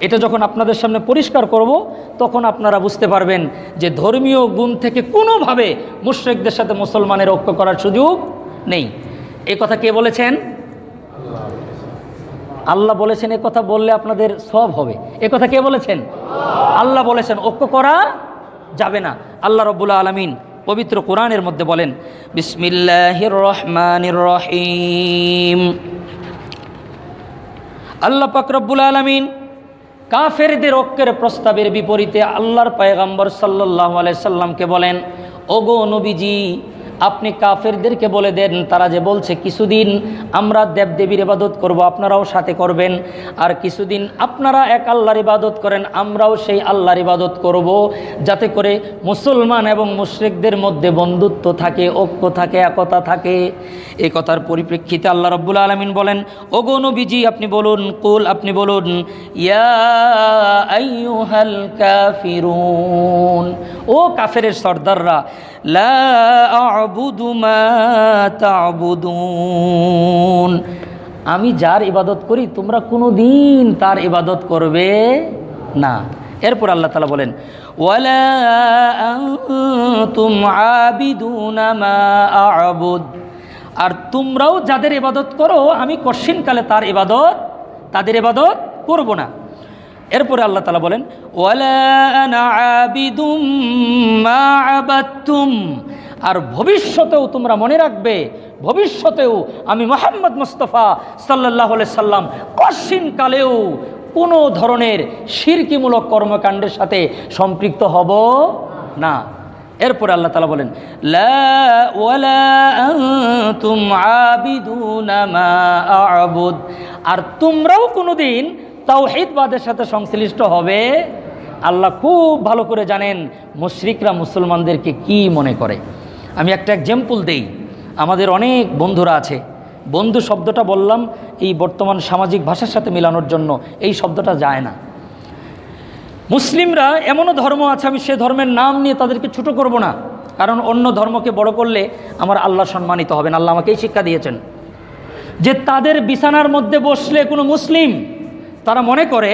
এটা যখন আপনাদের সামনে পরিষ্কার করব, তখন আপনারা বুঝতে পারবেন যে ধর্মীয় গুণ থেকে কোনোভাবে মুশরিকদের সাথে মুসলমানের ঐক্য করার সুযোগ নেই। এই কথা কে বলেছেন? আল্লাহ বলেছেন এ কথা বললে আপনাদের সওয়াব হবে। এ কথা কে বলেছেন? আল্লাহ বলেছেন। ঐক্য করা যাবে না। আল্লাহ রাব্বুল আলামিন পবিত্র কোরআনের মধ্যে বলেন, বিসমিল্লাহির রহমানির রহিম। আল্লাহ পাক রব্বুল আলামিন কাফেরদের ঐক্যের প্রস্তাবের বিপরীতে আল্লাহর পয়গম্বর সাল্লাল্লাহু আলাইহি সাল্লামকে বলেন, ওগো নবীজি, আপনি কাফেরদেরকে বলে দেন, তারা যে বলছে কিছুদিন আমরা দেবদেবীর ইবাদত করব, আপনারাও সাথে করবেন, আর কিছুদিন আপনারা এক আল্লাহর ইবাদত করেন, আমরাও সেই আল্লাহর ইবাদত করব, যাতে করে মুসলমান এবং মুশরিকদের মধ্যে বন্ধুত্ব থাকে, ঐক্য থাকে, একতা থাকে। এই কথার পরিপ্রেক্ষিতে আল্লাহ রাব্বুল আলামিন বলেন, ওগো নবীজি আপনি বলুন, কুল আপনি বলুন, ইয়া আইয়ুহাল কাফিরুন, ও কাফেরের সর্দাররা, লা আ'বুদু মা তা'বুদুন, আমি যার ইবাদত করি তোমরা কোনোদিন তার ইবাদত করবে না। এরপর আল্লাহ তাআলা বলেন, ওয়ালা আনতুম আবিদুনা মা আ'বুদ, আর তোমরাও যাদের ইবাদত করো আমি কশিনকালে তাদের ইবাদত করব না। এরপরে আল্লাহ তাআলা বলেন, ওয়ালা আনা আবিদুম মা আবাদতুম, আর ভবিষ্যতেও তোমরা মনে রাখবে, ভবিষ্যতেও আমি মুহাম্মদ মুস্তাফা সাল্লাল্লাহু আলাইহি সাল্লাম কশিনকালেও কোনো ধরনের শিরকিমূলক কর্মকাণ্ডের সাথে সম্পৃক্ত হব না। এরপরে আল্লাহ তাআলা বলেন, লা ওয়ালা আনতুম আবিদুনা মা আ'বুদ, আর তোমরাও কোনোদিন তাওহীদবাদের সাথে সংশ্লিষ্ট হবে। আল্লাহ খুব ভালো করে জানেন মুশরিকরা মুসলমানদেরকে কি মনে করে। আমি একটা এক্সাম্পল দেই। আমাদের অনেক বন্ধুরা আছে, বন্ধু শব্দটা বললাম এই বর্তমান সামাজিক ভাষার সাথে মেলানোর জন্য, এই শব্দটা যায় না। মুসলিমরা এমনও ধর্ম আছে, আমি সে ধর্মের নাম নিয়ে তাদেরকে ছোট করব না, কারণ অন্য ধর্মকে বড় করলে আমার আল্লাহ সম্মানিত হবেন। আল্লাহ আমাকে এই শিক্ষা দিয়েছেন যে তাদের বিছানার মধ্যে বসলে কোনো মুসলিম, তারা মনে করে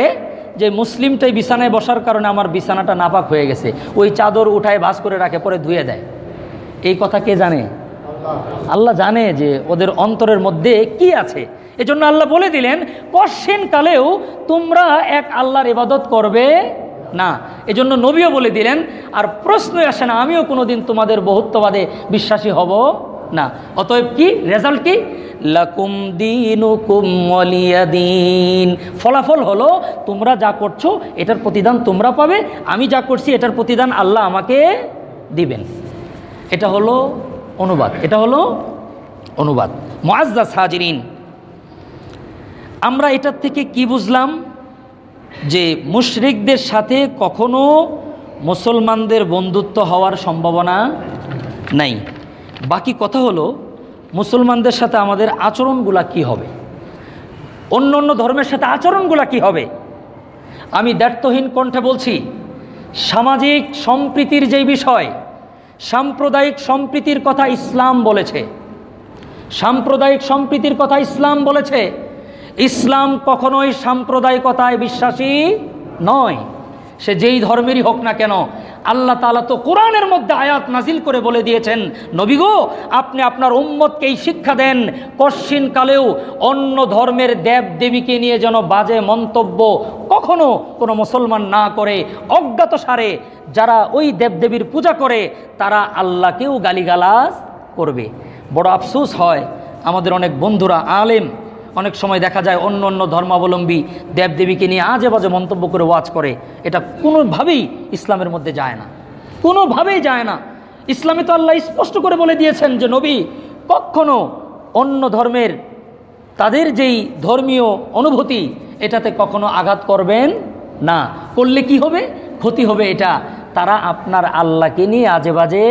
যে মুসলিমটাই বিছানায় বসার কারণে আমার বিছানাটা নাপাক হয়ে গেছে, ওই চাদর উঠায় ভাঁজ করে রাখে, পরে ধুয়ে দেয়। এই কথা কে জানে? আল্লাহ জানে যে ওদের অন্তরের মধ্যে কি আছে। এজন্য আল্লাহ বলে দিলেন কশিনকালেও তোমরা এক আল্লাহর ইবাদত করবে না। এজন্য নবীও বলে দিলেন, আর প্রশ্নই আসে না আমিও কোনোদিন তোমাদের বহুত্ববাদে বিশ্বাসী হব না। অতএব কি রেজাল্ট কি? লাকুম দীনুকুম ওয়ালিয়া দীন। ফলাফল হলো তোমরা যা করছো এটার প্রতিদান তোমরা পাবে, আমি যা করছি এটার প্রতিদান আল্লাহ আমাকে দিবেন। এটা হলো অনুবাদ, এটা হলো অনুবাদ। মুআজ্জাজ হাজিরিন, আমরা এটার থেকে কি বুঝলাম? যে মুশরিকদের সাথে কখনো মুসলমানদের বন্ধুত্ব হওয়ার সম্ভাবনা নাই। বাকি কথা হলো মুসলমানদের সাথে আমাদের আচরণগুলা কি হবে, অন্য অন্য ধর্মের সাথে আচরণগুলা কি হবে। আমি দ্ব্যর্থহীন কণ্ঠে বলছি, সামাজিক সম্প্রীতির যেই বিষয়, সাম্প্রদায়িক সম্প্রীতির কথা ইসলাম বলেছে, সাম্প্রদায়িক সম্প্রীতির কথা ইসলাম বলেছে। ইসলাম কখনোই সাম্প্রদায়িকতায় বিশ্বাসী নয়, সে যেই ধর্মেরই হোক না কেন। আল্লাহ তাআলা তো কোরআনের মধ্যে আয়াত নাজিল করে বলে দিয়েছেন, নবী গো আপনি আপনার উম্মতকে এই শিক্ষা দেন, কশিনকালেও অন্য ধর্মের দেব দেবীকে নিয়ে যেন বাজে মন্তব্য কখনো কোনো মুসলমান না করে। অজ্ঞাতসারে যারা ওই দেবদেবীর পূজা করে তারা আল্লাহকেও গালিগালাজ করবে। বড় আফসোস হয়, আমাদের অনেক বন্ধুরা আলেম অনেক সময় দেখা যায় অন্য অন্য ধর্মাবলম্বী দেবদেবীকে নিয়ে আজে বাজে মন্তব্য করে ওয়াজ করে। এটা কোনোভাবেই ইসলামের মধ্যে যায় না, কোনোভাবেই যায় না। ইসলামে তো আল্লাহ স্পষ্ট করে বলে দিয়েছেন যে নবী কখনো অন্য ধর্মের তাদের যেই ধর্মীয় অনুভূতি এটাতে কখনো আঘাত করবেন না। করলে কি হবে? ক্ষতি হবে। এটা তারা আপনার আল্লাহকে নিয়ে আজে বাজে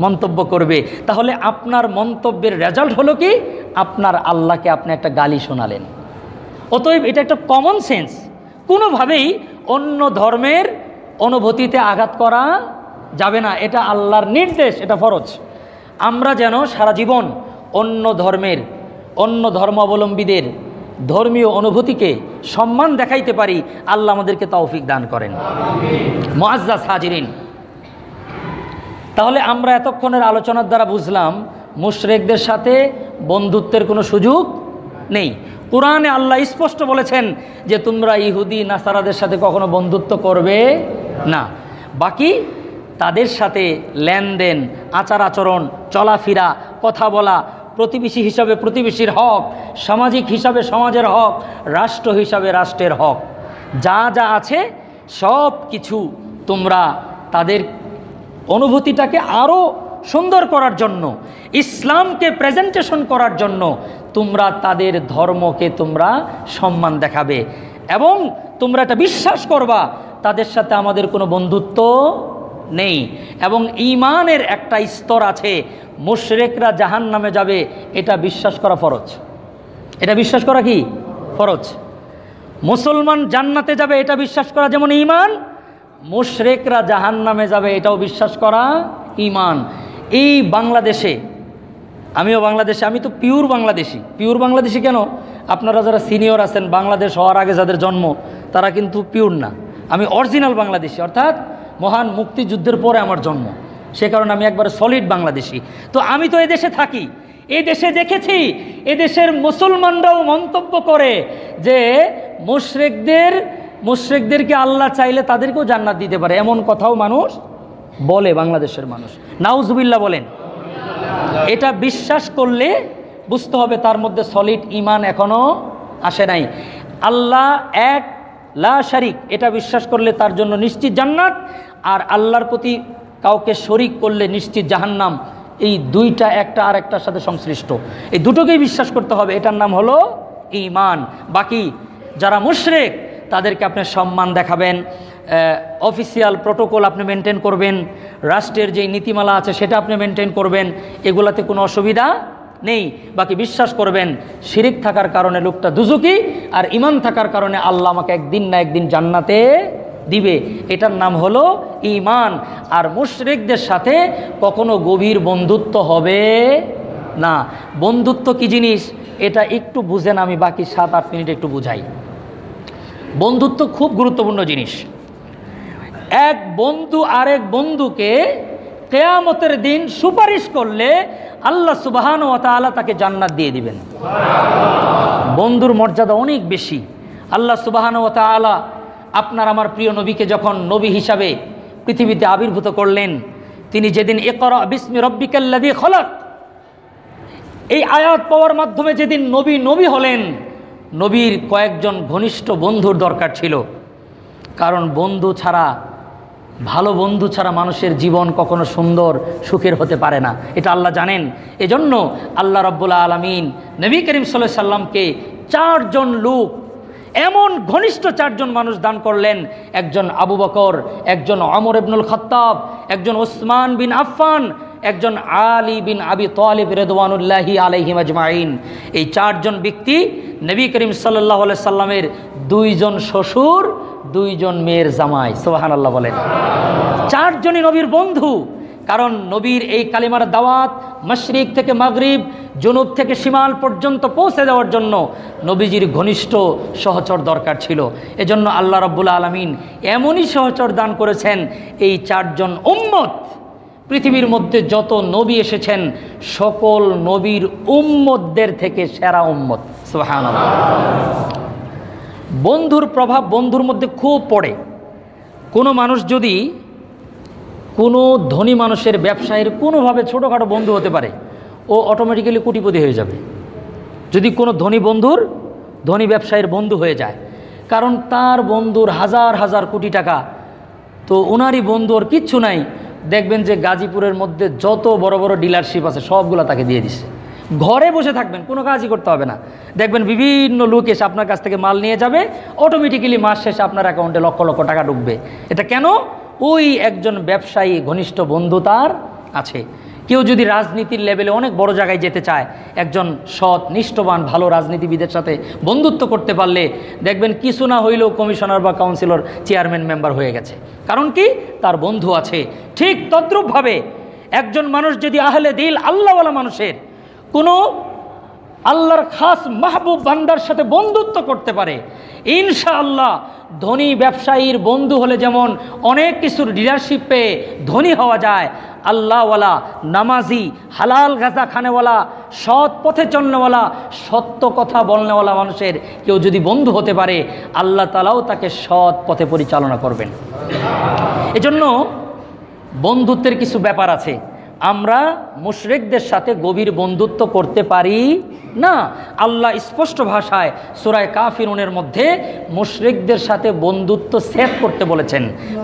মন্তব্য করবে। তাহলে আপনার মন্তব্যের রেজাল্ট হলো কি? আপনার আল্লাহকে আপনি একটা গালি শোনালেন। অতএব এটা একটা কমন সেন্স, কোনোভাবেই অন্য ধর্মের অনুভূতিতে আঘাত করা যাবে না। এটা আল্লাহর নির্দেশ, এটা ফরজ। আমরা যেন সারা জীবন অন্য ধর্মের, অন্য ধর্মাবলম্বীদের ধর্মীয় অনুভূতিকে সম্মান দেখাইতে পারি। আল্লাহ আমাদেরকে তৌফিক দান করেন। মুআজ্জাজ হাজিরিন, তাহলে আমরা এতক্ষণের আলোচনার দ্বারা বুঝলাম মুশরিকদের সাথে বন্ধুত্বের কোনো সুযোগ নেই। কোরআনে আল্লাহ স্পষ্ট বলেছেন যে তোমরা ইহুদি নাসারাদের সাথে কখনো বন্ধুত্ব করবে না। বাকি তাদের সাথে লেনদেন, আচার আচরণ, চলাফেরা, কথা বলা, প্রতিবেশী হিসাবে প্রতিবেশীর হক, সামাজিক হিসাবে সমাজের হক, রাষ্ট্র হিসাবে রাষ্ট্রের হক, যা যা আছে সব কিছু তোমরা তাদের অনুভূতিটাকে আরও সুন্দর করার জন্য, ইসলামকে প্রেজেন্টেশন করার জন্য তোমরা তাদের ধর্মকে তোমরা সম্মান দেখাবে এবং তোমরা এটা বিশ্বাস করবা তাদের সাথে আমাদের কোনো বন্ধুত্ব নেই। এবং ঈমানের একটা স্তর আছে, মুশরিকরা জাহান্নামে যাবে এটা বিশ্বাস করা ফরজ। এটা বিশ্বাস করা কি ফরজ। মুসলমান জান্নাতে যাবে এটা বিশ্বাস করা যেমন ঈমান, মুশরিকরা জাহান্নামে যাবে এটাও বিশ্বাস করা ঈমান। এই বাংলাদেশে, আমিও বাংলাদেশে, আমি তো পিওর বাংলাদেশি। পিওর বাংলাদেশি কেন? আপনারা যারা সিনিয়র আছেন, বাংলাদেশ হওয়ার আগে যাদের জন্ম, তারা কিন্তু পিওর না। আমি অরিজিনাল বাংলাদেশি, অর্থাৎ মহান মুক্তিযুদ্ধের পরে আমার জন্ম, সে কারণে আমি একবারে সলিড বাংলাদেশি। তো আমি তো এদেশে থাকি, এই দেশে দেখেছি এদেশের মুসলমানরাও মন্তব্য করে যে মুশরিকদেরকে আল্লাহ চাইলে তাদেরকেও জান্নাত দিতে পারে, এমন কথাও মানুষ বলে, বাংলাদেশের মানুষ। নাউজুবিল্লাহ বলেন। এটা বিশ্বাস করলে বুঝতে হবে তার মধ্যে সলিড ঈমান এখনো আসে নাই। আল্লাহ এক, লা শারিক, এটা বিশ্বাস করলে তার জন্য নিশ্চিত জান্নাত, আর আল্লাহর প্রতি কাউকে শরিক করলে নিশ্চিত জাহান্নাম। এই দুইটা একটা আর একটার সাথে সংশ্লিষ্ট, এই দুটোকেই বিশ্বাস করতে হবে। এটার নাম হলো ঈমান। বাকি যারা মুশরিক তাদেরকে আপনি সম্মান দেখাবেন, অফিসিয়াল প্রোটোকল আপনি মেনটেন করবেন, রাষ্ট্রের যে নীতিমালা আছে সেটা আপনি মেনটেন করবেন, এগুলাতে কোনো অসুবিধা নেই। বাকি বিশ্বাস করবেন শিরিক থাকার কারণে লোকটা দুজকি, আর ঈমান থাকার কারণে আল্লাহ আমাকে একদিন না একদিন জান্নাতে দিবে, এটার নাম হলো ঈমান। আর মুশরিকদের সাথে কখনো গভীর বন্ধুত্ব হবে না। বন্ধুত্ব কি জিনিস এটা একটু বুঝেন, আমি বাকি 7-8 মিনিট একটু বুঝাই। বন্ধুত্ব খুব গুরুত্বপূর্ণ জিনিস। এক বন্ধু আরেক বন্ধুকে কিয়ামতের দিন সুপারিশ করলে আল্লাহ সুবহানাহু ওয়া তাআলা তাকে জান্নাত দিয়ে দিবেন। বন্ধুর মর্যাদা অনেক বেশি। আল্লাহ সুবহানাহু ওয়া তাআলা আপনার আমার প্রিয় নবীকে যখন নবী হিসাবে পৃথিবীতে আবির্ভূত করলেন, তিনি যেদিন ইকরা বিসমি রাব্বিকাল্লাযী খলাক, এই আয়াত পাওয়ার মাধ্যমে যেদিন নবী হলেন, নবীর কয়েকজন ঘনিষ্ঠ বন্ধুর দরকার ছিল। কারণ বন্ধু ছাড়া, ভালো বন্ধু ছাড়া মানুষের জীবন কখনো সুন্দর সুখের হতে পারে না, এটা আল্লাহ জানেন। এজন্য আল্লাহ রাব্বুল আলামিন নবী করিম সাল্লাল্লাহু আলাইহি সাল্লামকে 4 জন লোক, এমন ঘনিষ্ঠ 4 জন মানুষ দান করলেন। একজন আবু বকর, একজন ওমর ইবনুল খাত্তাব, একজন ওসমান বিন আফফান, একজন আলী বিন আবি তালিব রিদওয়ানুল্লাহি আলাইহিম আজমাইন। এই 4 জন ব্যক্তি নবী করিম সাল্লাল্লাহু আলাইহি সাল্লামের 2 জন শ্বশুর, 2 জন মেয়ের জামাই। সুবহানাল্লাহ বলেন। 4 জনই নবীর বন্ধু। কারণ নবীর এই কালিমার দাওয়াত মাশরিক থেকে মাগরিব, জুনুব থেকে শিমাল পর্যন্ত পৌঁছে দেওয়ার জন্য নবীজির ঘনিষ্ঠ সহচর দরকার ছিল। এজন্য আল্লাহ রাব্বুল আলামিন এমনই সহচর দান করেছেন, এই 4 জন উম্মত, পৃথিবীর মধ্যে যত নবী এসেছেন সকল নবীর উম্মতদের থেকে সেরা উম্মত। সুবহানাল্লাহ। বন্ধুর প্রভাব বন্ধুর মধ্যে খুব পড়ে। কোনো মানুষ যদি কোনো ধনী মানুষের ব্যবসায়ীর কোনোভাবে ছোটোখাটো বন্ধু হতে পারে, ও অটোমেটিক্যালি কোটিপতি হয়ে যাবে যদি কোনো ধনী ব্যবসায়ীর বন্ধু হয়ে যায়। কারণ তার বন্ধুর হাজার হাজার কোটি টাকা, তো ওনারই বন্ধু ওর কিচ্ছু নাই। দেখবেন যে গাজীপুরের মধ্যে যত বড় বড় ডিলারশিপ আছে সবগুলো তাকে দিয়ে দিচ্ছে। ঘরে বসে থাকবেন, কোনো কাজই করতে হবে না। দেখবেন বিভিন্ন লোক এসে আপনার কাছ থেকে মাল নিয়ে যাবে, অটোমেটিক্যালি মাস শেষে আপনার অ্যাকাউন্টে লক্ষ লক্ষ টাকা ঢুকবে। এটা কেন? ওই একজন ব্যবসায়ী ঘনিষ্ঠ বন্ধু তার আছে। কেউ যদি রাজনীতির লেভেলে অনেক বড় জায়গায় যেতে চায়, একজন সৎ নিষ্ঠবান ভালো রাজনীতিবিদের সাথে বন্ধুত্ব করতে পারলে দেখবেন কিছু না হইলেও কমিশনার বা কাউন্সিলর, চেয়ারম্যান, মেম্বার হয়ে গেছে। কারণ কি? তার বন্ধু আছে। ঠিক তদ্রূপভাবে একজন মানুষ যদি আহলে দিল, আল্লাহওয়ালা মানুষের কোনো আল্লাহর খাস মাহবুব বান্দার সাথে বন্ধুত্ব করতে পারে, ইনশাআল্লাহ ধনী ব্যবসায়ীর বন্ধু হলে যেমন অনেক কিছুর ডিলারশিপ পেয়ে ধনী হওয়া যায়, আল্লাহওয়ালা, নামাজি, হালাল গাজা খানেওয়ালা, সৎ পথে চলনেওয়ালা, সত্য কথা বলনেওয়ালা মানুষের কেউ যদি বন্ধু হতে পারে, আল্লাহ তাআলাও তাকে সৎ পথে পরিচালনা করবেন। এজন্য বন্ধুত্বের কিছু ব্যাপার আছে। আমরা মুশরিকদের সাথে গভীর বন্ধুত্ব করতে পারি না। আল্লাহ স্পষ্ট ভাষায় সূরা কাফিরুনের মধ্যে মুশরিকদের সাথে বন্ধুত্ব ছেদ করতে বলেছেন,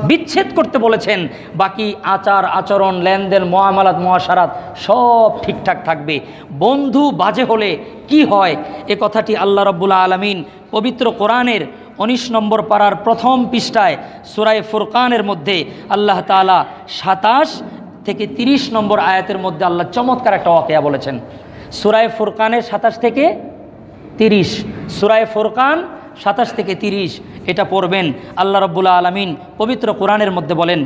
বিচ্ছেদ করতে বলেছেন। বাকি আচার আচরণ, লেনদেন, মুআমালাত, মুআশারাত সব ঠিকঠাক থাকবে। বন্ধু বাজে হলে কি হয় এ কথাটি আল্লাহ রাব্বুল আলামিন পবিত্র কোরআনের 19 নম্বর পারার প্রথম পৃষ্ঠায় সূরা ফুরকানের মধ্যে আল্লাহ তাআলা 27 থেকে 30 নম্বর আয়াতের মধ্যে আল্লাহ চমৎকার একটা ওয়াকিয়া বলেছেন। সূরা ফুরকানের 27 থেকে 30, সূরা ফুরকান 27 থেকে 30 এটা পড়বেন। আল্লাহ রাব্বুল আলামিন পবিত্র কোরআনের মধ্যে বলেন,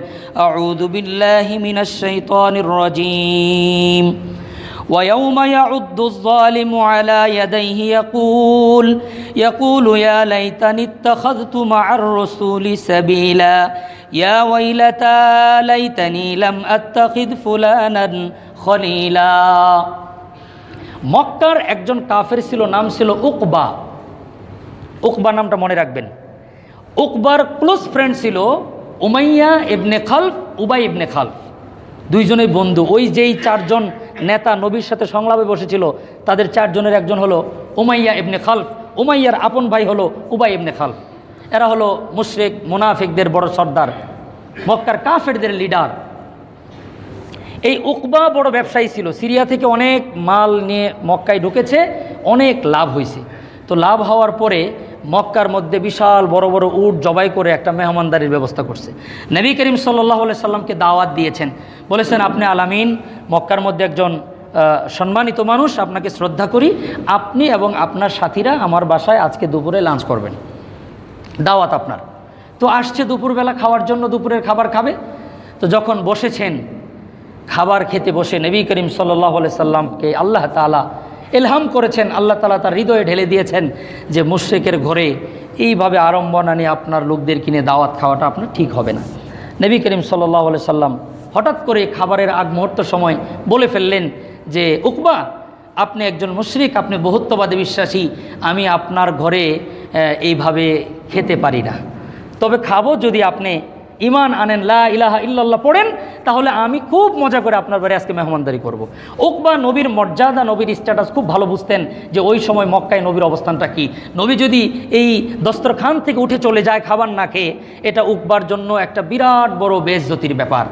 আউযু বিল্লাহি মিনাশ শাইতানির রাজীম ويوم يعض الظالم على يديه يقول يا ليتني اتخذت مع الرسول سبيلا يا ويلتى ليتني لم أتخذ فلانا خليلا। মক্কার একজন কাফের ছিল, নাম ছিল উকবা। উকবা নামটা মনে রাখবেন। উকবার ক্লোজ ফ্রেন্ড ছিল উমাইয়া ইবনে খালফ, উবাই ইবনে খালফ, দুইজনেই বন্ধু। ওই যেই 4 জন নেতা নবীর সাথে সংলাপে বসেছিল তাদের 4 জনের একজন হলো উমাইয়া ইবনে খালফ। উমাইয়ার আপন ভাই হলো উবাই ইবনে খালফ। এরা হলো মুশরিক মুনাফিকদের বড় সর্দার, মক্কার কাফেরদের লিডার। এই উকবা বড় ব্যবসায়ী ছিল, সিরিয়া থেকে অনেক মাল নিয়ে মক্কায় ঢুকেছে, অনেক লাভ হয়েছে। তো লাভ হওয়ার পরে মক্কার মধ্যে বিশাল বড় বড় উট জবাই করে একটা মেহমানদারির ব্যবস্থা করছে। নবী করিম সাল্লাল্লাহু আলাইহি সাল্লামকে দাওয়াত দিয়েছেন, বলেছেন আপনি আলামিন, মক্কার মধ্যে একজন সম্মানিত মানুষ, আপনাকে শ্রদ্ধা করি, আপনি এবং আপনার সাথীরা আমার বাসায় আজকে দুপুরে লাঞ্চ করবেন, দাওয়াত আপনার। তো আসছে দুপুরবেলা খাওয়ার জন্য, দুপুরের খাবার খাবে। তো যখন বসেছেন খাবার খেতে বসে নবী করিম সাল্লাল্লাহু আলাইহি সাল্লামকে আল্লাহ তাআলা ইলহাম করেছেন, আল্লাহ তাআলা তার হৃদয়ে ঢেলে দিয়েছেন যে মুশরিকের ঘরে এইভাবে আড়ম্বনা নিয়ে আপনার লোকদের কিনে দাওয়াত খাওয়াটা আপনার ঠিক হবে না। নবী করিম সাল্লাল্লাহু আলাইহি সাল্লাম হঠাৎ করে খাবারের আগ মুহূর্ত সময় বলে ফেললেন যে উকবা, আপনি একজন মুশরিক, আপনি বহুত্ববাদে বিশ্বাসী, আমি আপনার ঘরে এইভাবে খেতে পারি না, তবে খাবো যদি আপনি ইমান আনেন, লা ইলাহা ইল্লাল্লাহ পড়েন, তাহলে আমি খুব মজা করে আপনার বাড়ি আজকে মেহমানদারি করব। উকবা নবীর মর্যাদা, নবীর স্ট্যাটাস খুব ভালো বুঝতেন যে ওই সময় মক্কায় নবীর অবস্থানটা কি। নবী যদি এই দস্তরখান থেকে উঠে চলে যায় খাবার না খেয়ে, এটা উকবার জন্য একটা বিরাট বড় বেইজ্জতির ব্যাপার।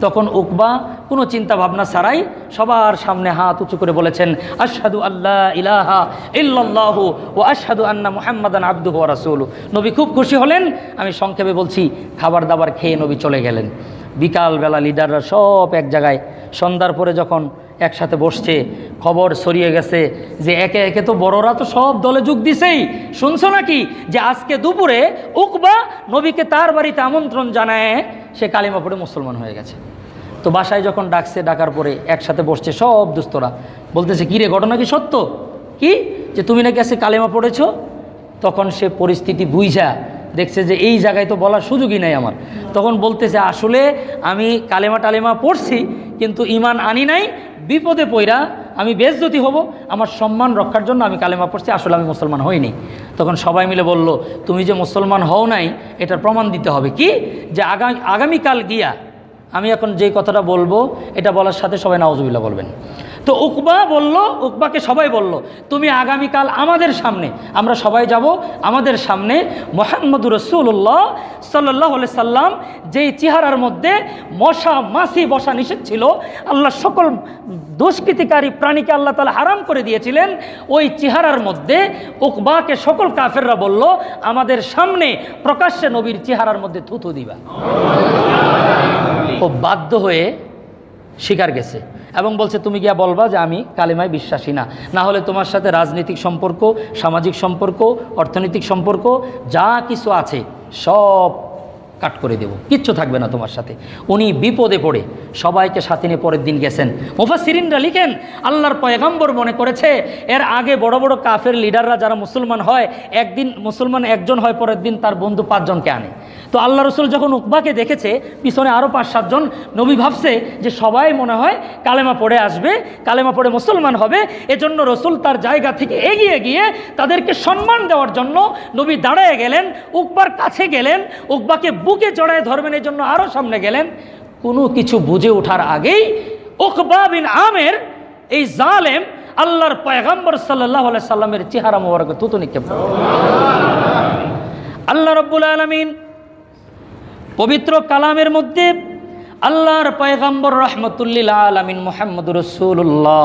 তখন উকবা কোনো চিন্তা ভাবনা ছাড়াই সবার সামনে হাত উঁচু করে বলেছেন, আশহাদু আল্লা ইলাহা ইল্লাল্লাহু ওয়া আশহাদু আন্না মুহাম্মাদান আবদুহু ওয়া রাসূলুহু। নবী খুব খুশি হলেন। আমি সংক্ষেপে বলছি, খাবার দাবার খেয়ে নবী চলে গেলেন। বিকালবেলা লিডাররা সব এক জায়গায়, সন্ধ্যার পরে যখন একসাথে বসছে, খবর ছড়িয়ে গেছে যে একে একে তো বড়রা তো সব দলে যোগ দিছেই, শুনছো নাকি যে আজকে দুপুরে উকবা নবীকে তার বাড়িতে আমন্ত্রণ জানায় সে কালিমা পড়ে মুসলমান হয়ে গেছে। তো বাসায় যখন ডাকছে, ডাকার পরে একসাথে বসছে সব দুস্থরা, বলতেছে কি রে, ঘটনা কি সত্য, কি যে তুমি নাকি আজকে কালিমা পড়েছো? তখন সে পরিস্থিতি বুঝা দেখছে যে এই জায়গায় তো বলার সুযোগই নাই আমার। তখন বলতেছে আসলে আমি কালেমা টালেমা পড়ছি কিন্তু ইমান আনি নাই, বিপদে পইরা আমি বেইজ্জতি হব, আমার সম্মান রক্ষার জন্য আমি কালেমা পড়ছি, আসলে আমি মুসলমান হইনি। তখন সবাই মিলে বলল, তুমি যে মুসলমান হও নাই এটার প্রমাণ দিতে হবে। কি যে আগামীকাল গিয়া আমি এখন যে কথাটা বলবো এটা বলার সাথে সবাই নাউজুবিল্লাহ বলবেন। তো উকবা বলল, উকবাকে সবাই বলল, তুমি আগামীকাল আমাদের সামনে, আমরা সবাই যাব আমাদের সামনে, মুহাম্মদুর রাসূলুল্লাহ সাল্লাল্লাহু আলাইহি সাল্লাম যেই চেহারার মধ্যে মশা মাছি বসা নিষেধ ছিল, আল্লাহ সকল দুষ্কৃতিকারী প্রাণীকে আল্লাহ তাআলা হারাম করে দিয়েছিলেন, ওই চেহারার মধ্যে উকবাকে সকল কাফেররা বলল, আমাদের সামনে প্রকাশ্যে নবীর চেহারার মধ্যে থুথু দিবা। ও বাধ্য হয়ে স্বীকার গেছে এবং বলছে তুমি গিয়া বলবা যে আমি কালেমায় বিশ্বাসী না, না হলে তোমার সাথে রাজনৈতিক সম্পর্ক, সামাজিক সম্পর্ক, অর্থনৈতিক সম্পর্ক যা কিছু আছে সব কাট করে দেব, কিচ্ছু থাকবে না তোমার সাথে। উনি বিপদে পড়ে সবাইকে সাথে নিয়ে পরের দিন গেছেন। মুফাসসিরিনরা লিখেন আল্লাহর পয়গম্বর মনে করেছে এর আগে বড় বড় কাফের লিডাররা যারা মুসলমান হয়, একদিন মুসলমান একজন হয়, পরের দিন তার বন্ধু 5 জনকে আনে। তো আল্লাহ রসুল যখন উকবাকে দেখেছে পিছনে আরও 5-7 জন, নবী ভাবছে যে সবাই মনে হয় কালেমা পড়ে আসবে, কালেমা পড়ে মুসলমান হবে। এজন্য রসুল তার জায়গা থেকে এগিয়ে গিয়ে তাদেরকে সম্মান দেওয়ার জন্য নবী দাঁড়ায় গেলেন, উকবার কাছে গেলেন, উকবাকে বুকে জড়ায় ধরবেন এই জন্য আরও সামনে গেলেন। কোনো কিছু বুঝে ওঠার আগেই উকবা বিন আমের এই জালেম আল্লাহর পয়গম্বর সাল্লাল্লাহু আলাইহি সাল্লামের চেহারা মোবারকে থুতু নিক্ষেপ করে। আল্লাহ রাব্বুল আলামিন পবিত্র কালামের মধ্যে আল্লাহর পয়গম্বর রাহমাতুল্লিল আলামিন মুহাম্মদুর রাসূলুল্লাহ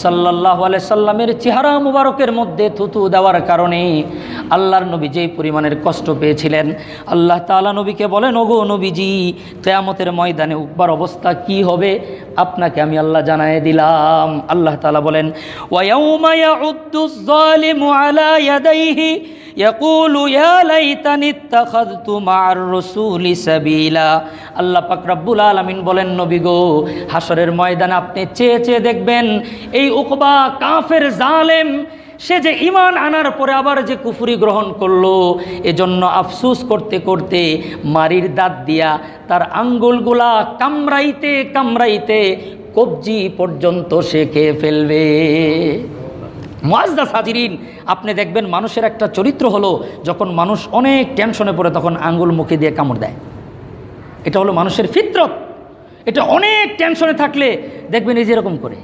সাল্লাল্লাহু আলাইহি সাল্লামের চেহারা মুবারকের মধ্যে থুতু দেওয়ার কারণে আল্লাহর নবী যেই পরিমাণের কষ্ট পেয়েছিলেন, আল্লাহ তাআলা নবীকে বলেন, ওগো নবীজি, কিয়ামতের ময়দানে উকবার অবস্থা কি হবে আপনাকে আমি আল্লাহ জানায়ে দিলাম। আল্লাহ তাআলা বলেন, ওয়া ইয়াউমা ইয়াউদ্দুজ যালিমু আলা ইয়াদাইহি ইয়াকুলু ইয়া লাইতানি ইত্তাখাযতু মা'আর রাসূলি সাবিলা। আল্লাহ পাক রব্বুল আলামিন বলেন, নবী গো, হাসরের ময়দানে আপনি চেয়ে চেয়ে দেখবেন এই উকবা কাফের জালেম, সে যে ঈমান আনার পরে আবার যে কুফরি গ্রহণ করলো, এজন্য আফসোস করতে করতে মারির দাঁত দিয়া তার আঙ্গুলগুলা কামড়াইতে কামড়াইতে কবজি পর্যন্ত সে খেয়ে ফেলবে। মুআজ্জাজ হাজিরিন, আপনি দেখবেন মানুষের একটা চরিত্র হলো যখন মানুষ অনেক টেনশনে পড়ে তখন আঙ্গুল মুখে দিয়ে কামড় দেয়। এটা হলো মানুষের ফিতরত। এটা অনেক টেনশনে থাকলে দেখবেন এই যেরকম করে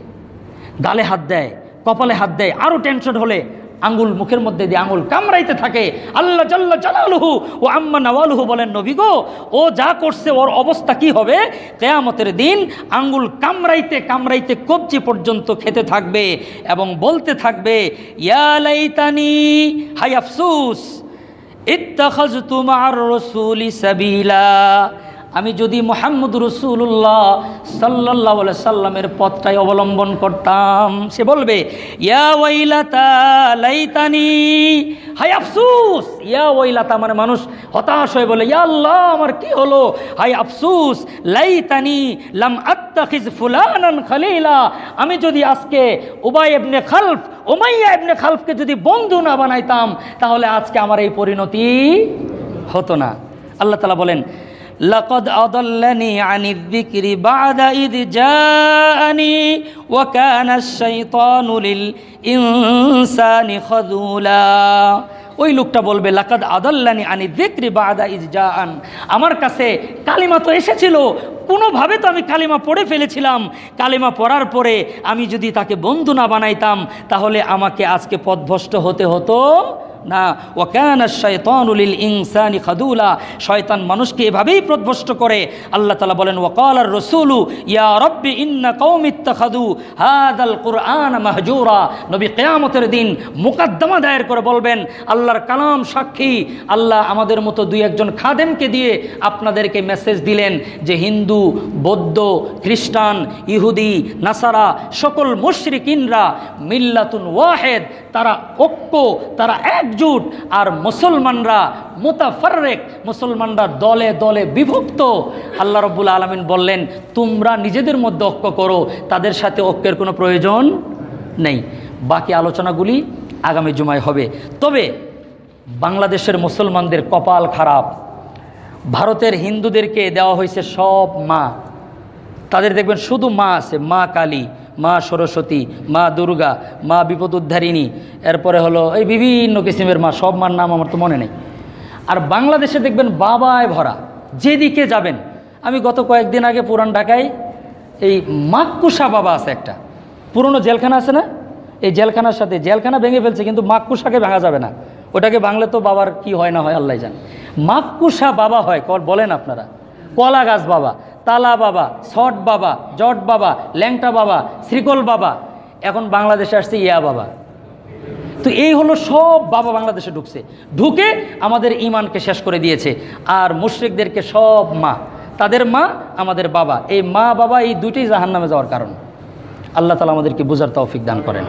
গালে হাত দেয়, কপালে হাত দেয়, আরও টেনশন হলে আঙ্গুল মুখের মধ্যে দিয়ে আঙ্গুল কামড়াইতে থাকে। আল্লাহ জাল্লা জালালুহু ও আম্মা নওয়ালুহু বলেন, নবী গো, ও যা করছে ওর অবস্থা কি হবে? কিয়ামতের দিন আঙ্গুল কামড়াইতে কামড়াইতে কবজি পর্যন্ত খেতে থাকবে এবং বলতে থাকবে, ইয়া লাইতানি, হাই আফসোস, ইত্তাখাযতু মা'আর রাসূলি সাবিলা, আমি যদি মুহাম্মদ রাসূলুল্লাহ সাল্লাল্লাহু আলাইহি সাল্লামের পথটাই অবলম্বন করতাম। সে বলবে, ইয়া ওয়াইলাতা লাইতানি, হায় আফসোস। ইয়া ওয়াইলাতা মানে মানুষ হতাশ হয়ে বলে, ইয়া আল্লাহ, আমার কি হলো, হায় আফসোস, লাইতানি লাম আত্তাখিজ ফুলানান খলিলা, আমি যদি আজকে উবাই ইবনে খালফ, উমাইয়া ইবনে খালফকে যদি বন্ধু না বানাইতাম তাহলে আজকে আমার এই পরিণতি হতো না। আল্লাহ তাআলা বলেন, লাকাদ আদাল্লানি আনিয যিকরি বা'দা ইয জাআনি ওয়া কানা আশ-শাইতানু লিল ইনসানি খাযুলা। ওই লোকটা বলবে, লাকাদ আদাল্লানি আনিয যিকরি বা'দা ইয জাআন, আমার কাছে কালিমা তো এসেছিল, কোনোভাবে তো আমি কালিমা পড়ে ফেলেছিলাম, কালিমা পড়ার পরে আমি যদি তাকে বন্ধু না বানাইতাম তাহলে আমাকে আজকে পথভ্রষ্ট হতে হতো না। ওয়া কানা আশ-শাইতানু লিল ইনসানি খাযুলা, শয়তান মানুষকে এভাবেই পথভ্রষ্ট করে। আল্লাহ তাআলা বলেন, ওয়া ক্বালার রাসূলু ইয়া রাব্বি ইন্না কওমি ইত্তাখাযু হাযাল কুরআনা মাহজুরা। নবী কিয়ামতের দিন মুকদ্দমা দায়ের করে বলবেন, আল্লাহর কালাম সাক্ষী, আল্লাহ আমাদের মতো 2-1 খাদেমকে দিয়ে আপনাদেরকে মেসেজ দিলেন যে হিন্দু, বৌদ্ধ, খ্রিস্টান, ইহুদি, নাসারা সকল মুশরিকিনরা মিল্লাতুন ওয়াহিদ, তারা ঐক্য, তারা একজুট, আর মুসলমানরা মুতাফাররিক, মুসলমানরা দলে দলে বিভক্ত। আল্লাহ রাব্বুল আলামিন বললেন, তোমরা নিজেদের মধ্যে ঐক্য করো, তাদের সাথে ঐক্যের কোনো প্রয়োজন নেই। বাকি আলোচনাগুলি আগামী জুমায় হবে। তবে বাংলাদেশের মুসলমানদের কপাল খারাপ, ভারতের হিন্দুদেরকে দেওয়া হয়েছে সব মা, তাদের দেখবেন শুধু মা আছে, মা কালী, মা সরস্বতী, মা দুর্গা, মা বিপদ উদ্ধারিণী, এরপরে হলো এই বিভিন্ন কিসিমের মা, সব মার নাম আমার তো মনে নেই। আর বাংলাদেশে দেখবেন বাবায় ভরা, যেদিকে যাবেন। আমি গত কয়েকদিন আগে পুরান ঢাকায় এই মাক্কুসা বাবা আছে, একটা পুরনো জেলখানা আছে না, এই জেলখানার সাথে, জেলখানা ভেঙে ফেলছে কিন্তু মাক্কুসাকে ভাঙা যাবে না, ওটাকে বাংলা তো বাবার কি হয় না হয় আল্লাহ জানে। মাক্কুসা বাবা হয়, বলেন আপনারা, কলা গাছ বাবা, তালা বাবা, ছট বাবা, জট বাবা, ল্যাংটা বাবা, শ্রীকল বাবা, এখন বাংলাদেশে আসছে ইয়া বাবা। তো এই হলো সব বাবা বাংলাদেশে ঢুকছে, ঢুকে আমাদের ইমানকে শেষ করে দিয়েছে। আর মুশরিকদেরকে সব মা, তাদের মা আমাদের বাবা, এই মা বাবা এই দুটোই জাহান্নামে যাওয়ার কারণ। আল্লাহ তাআলা আমাদেরকে বুঝার তৌফিক দান করেন।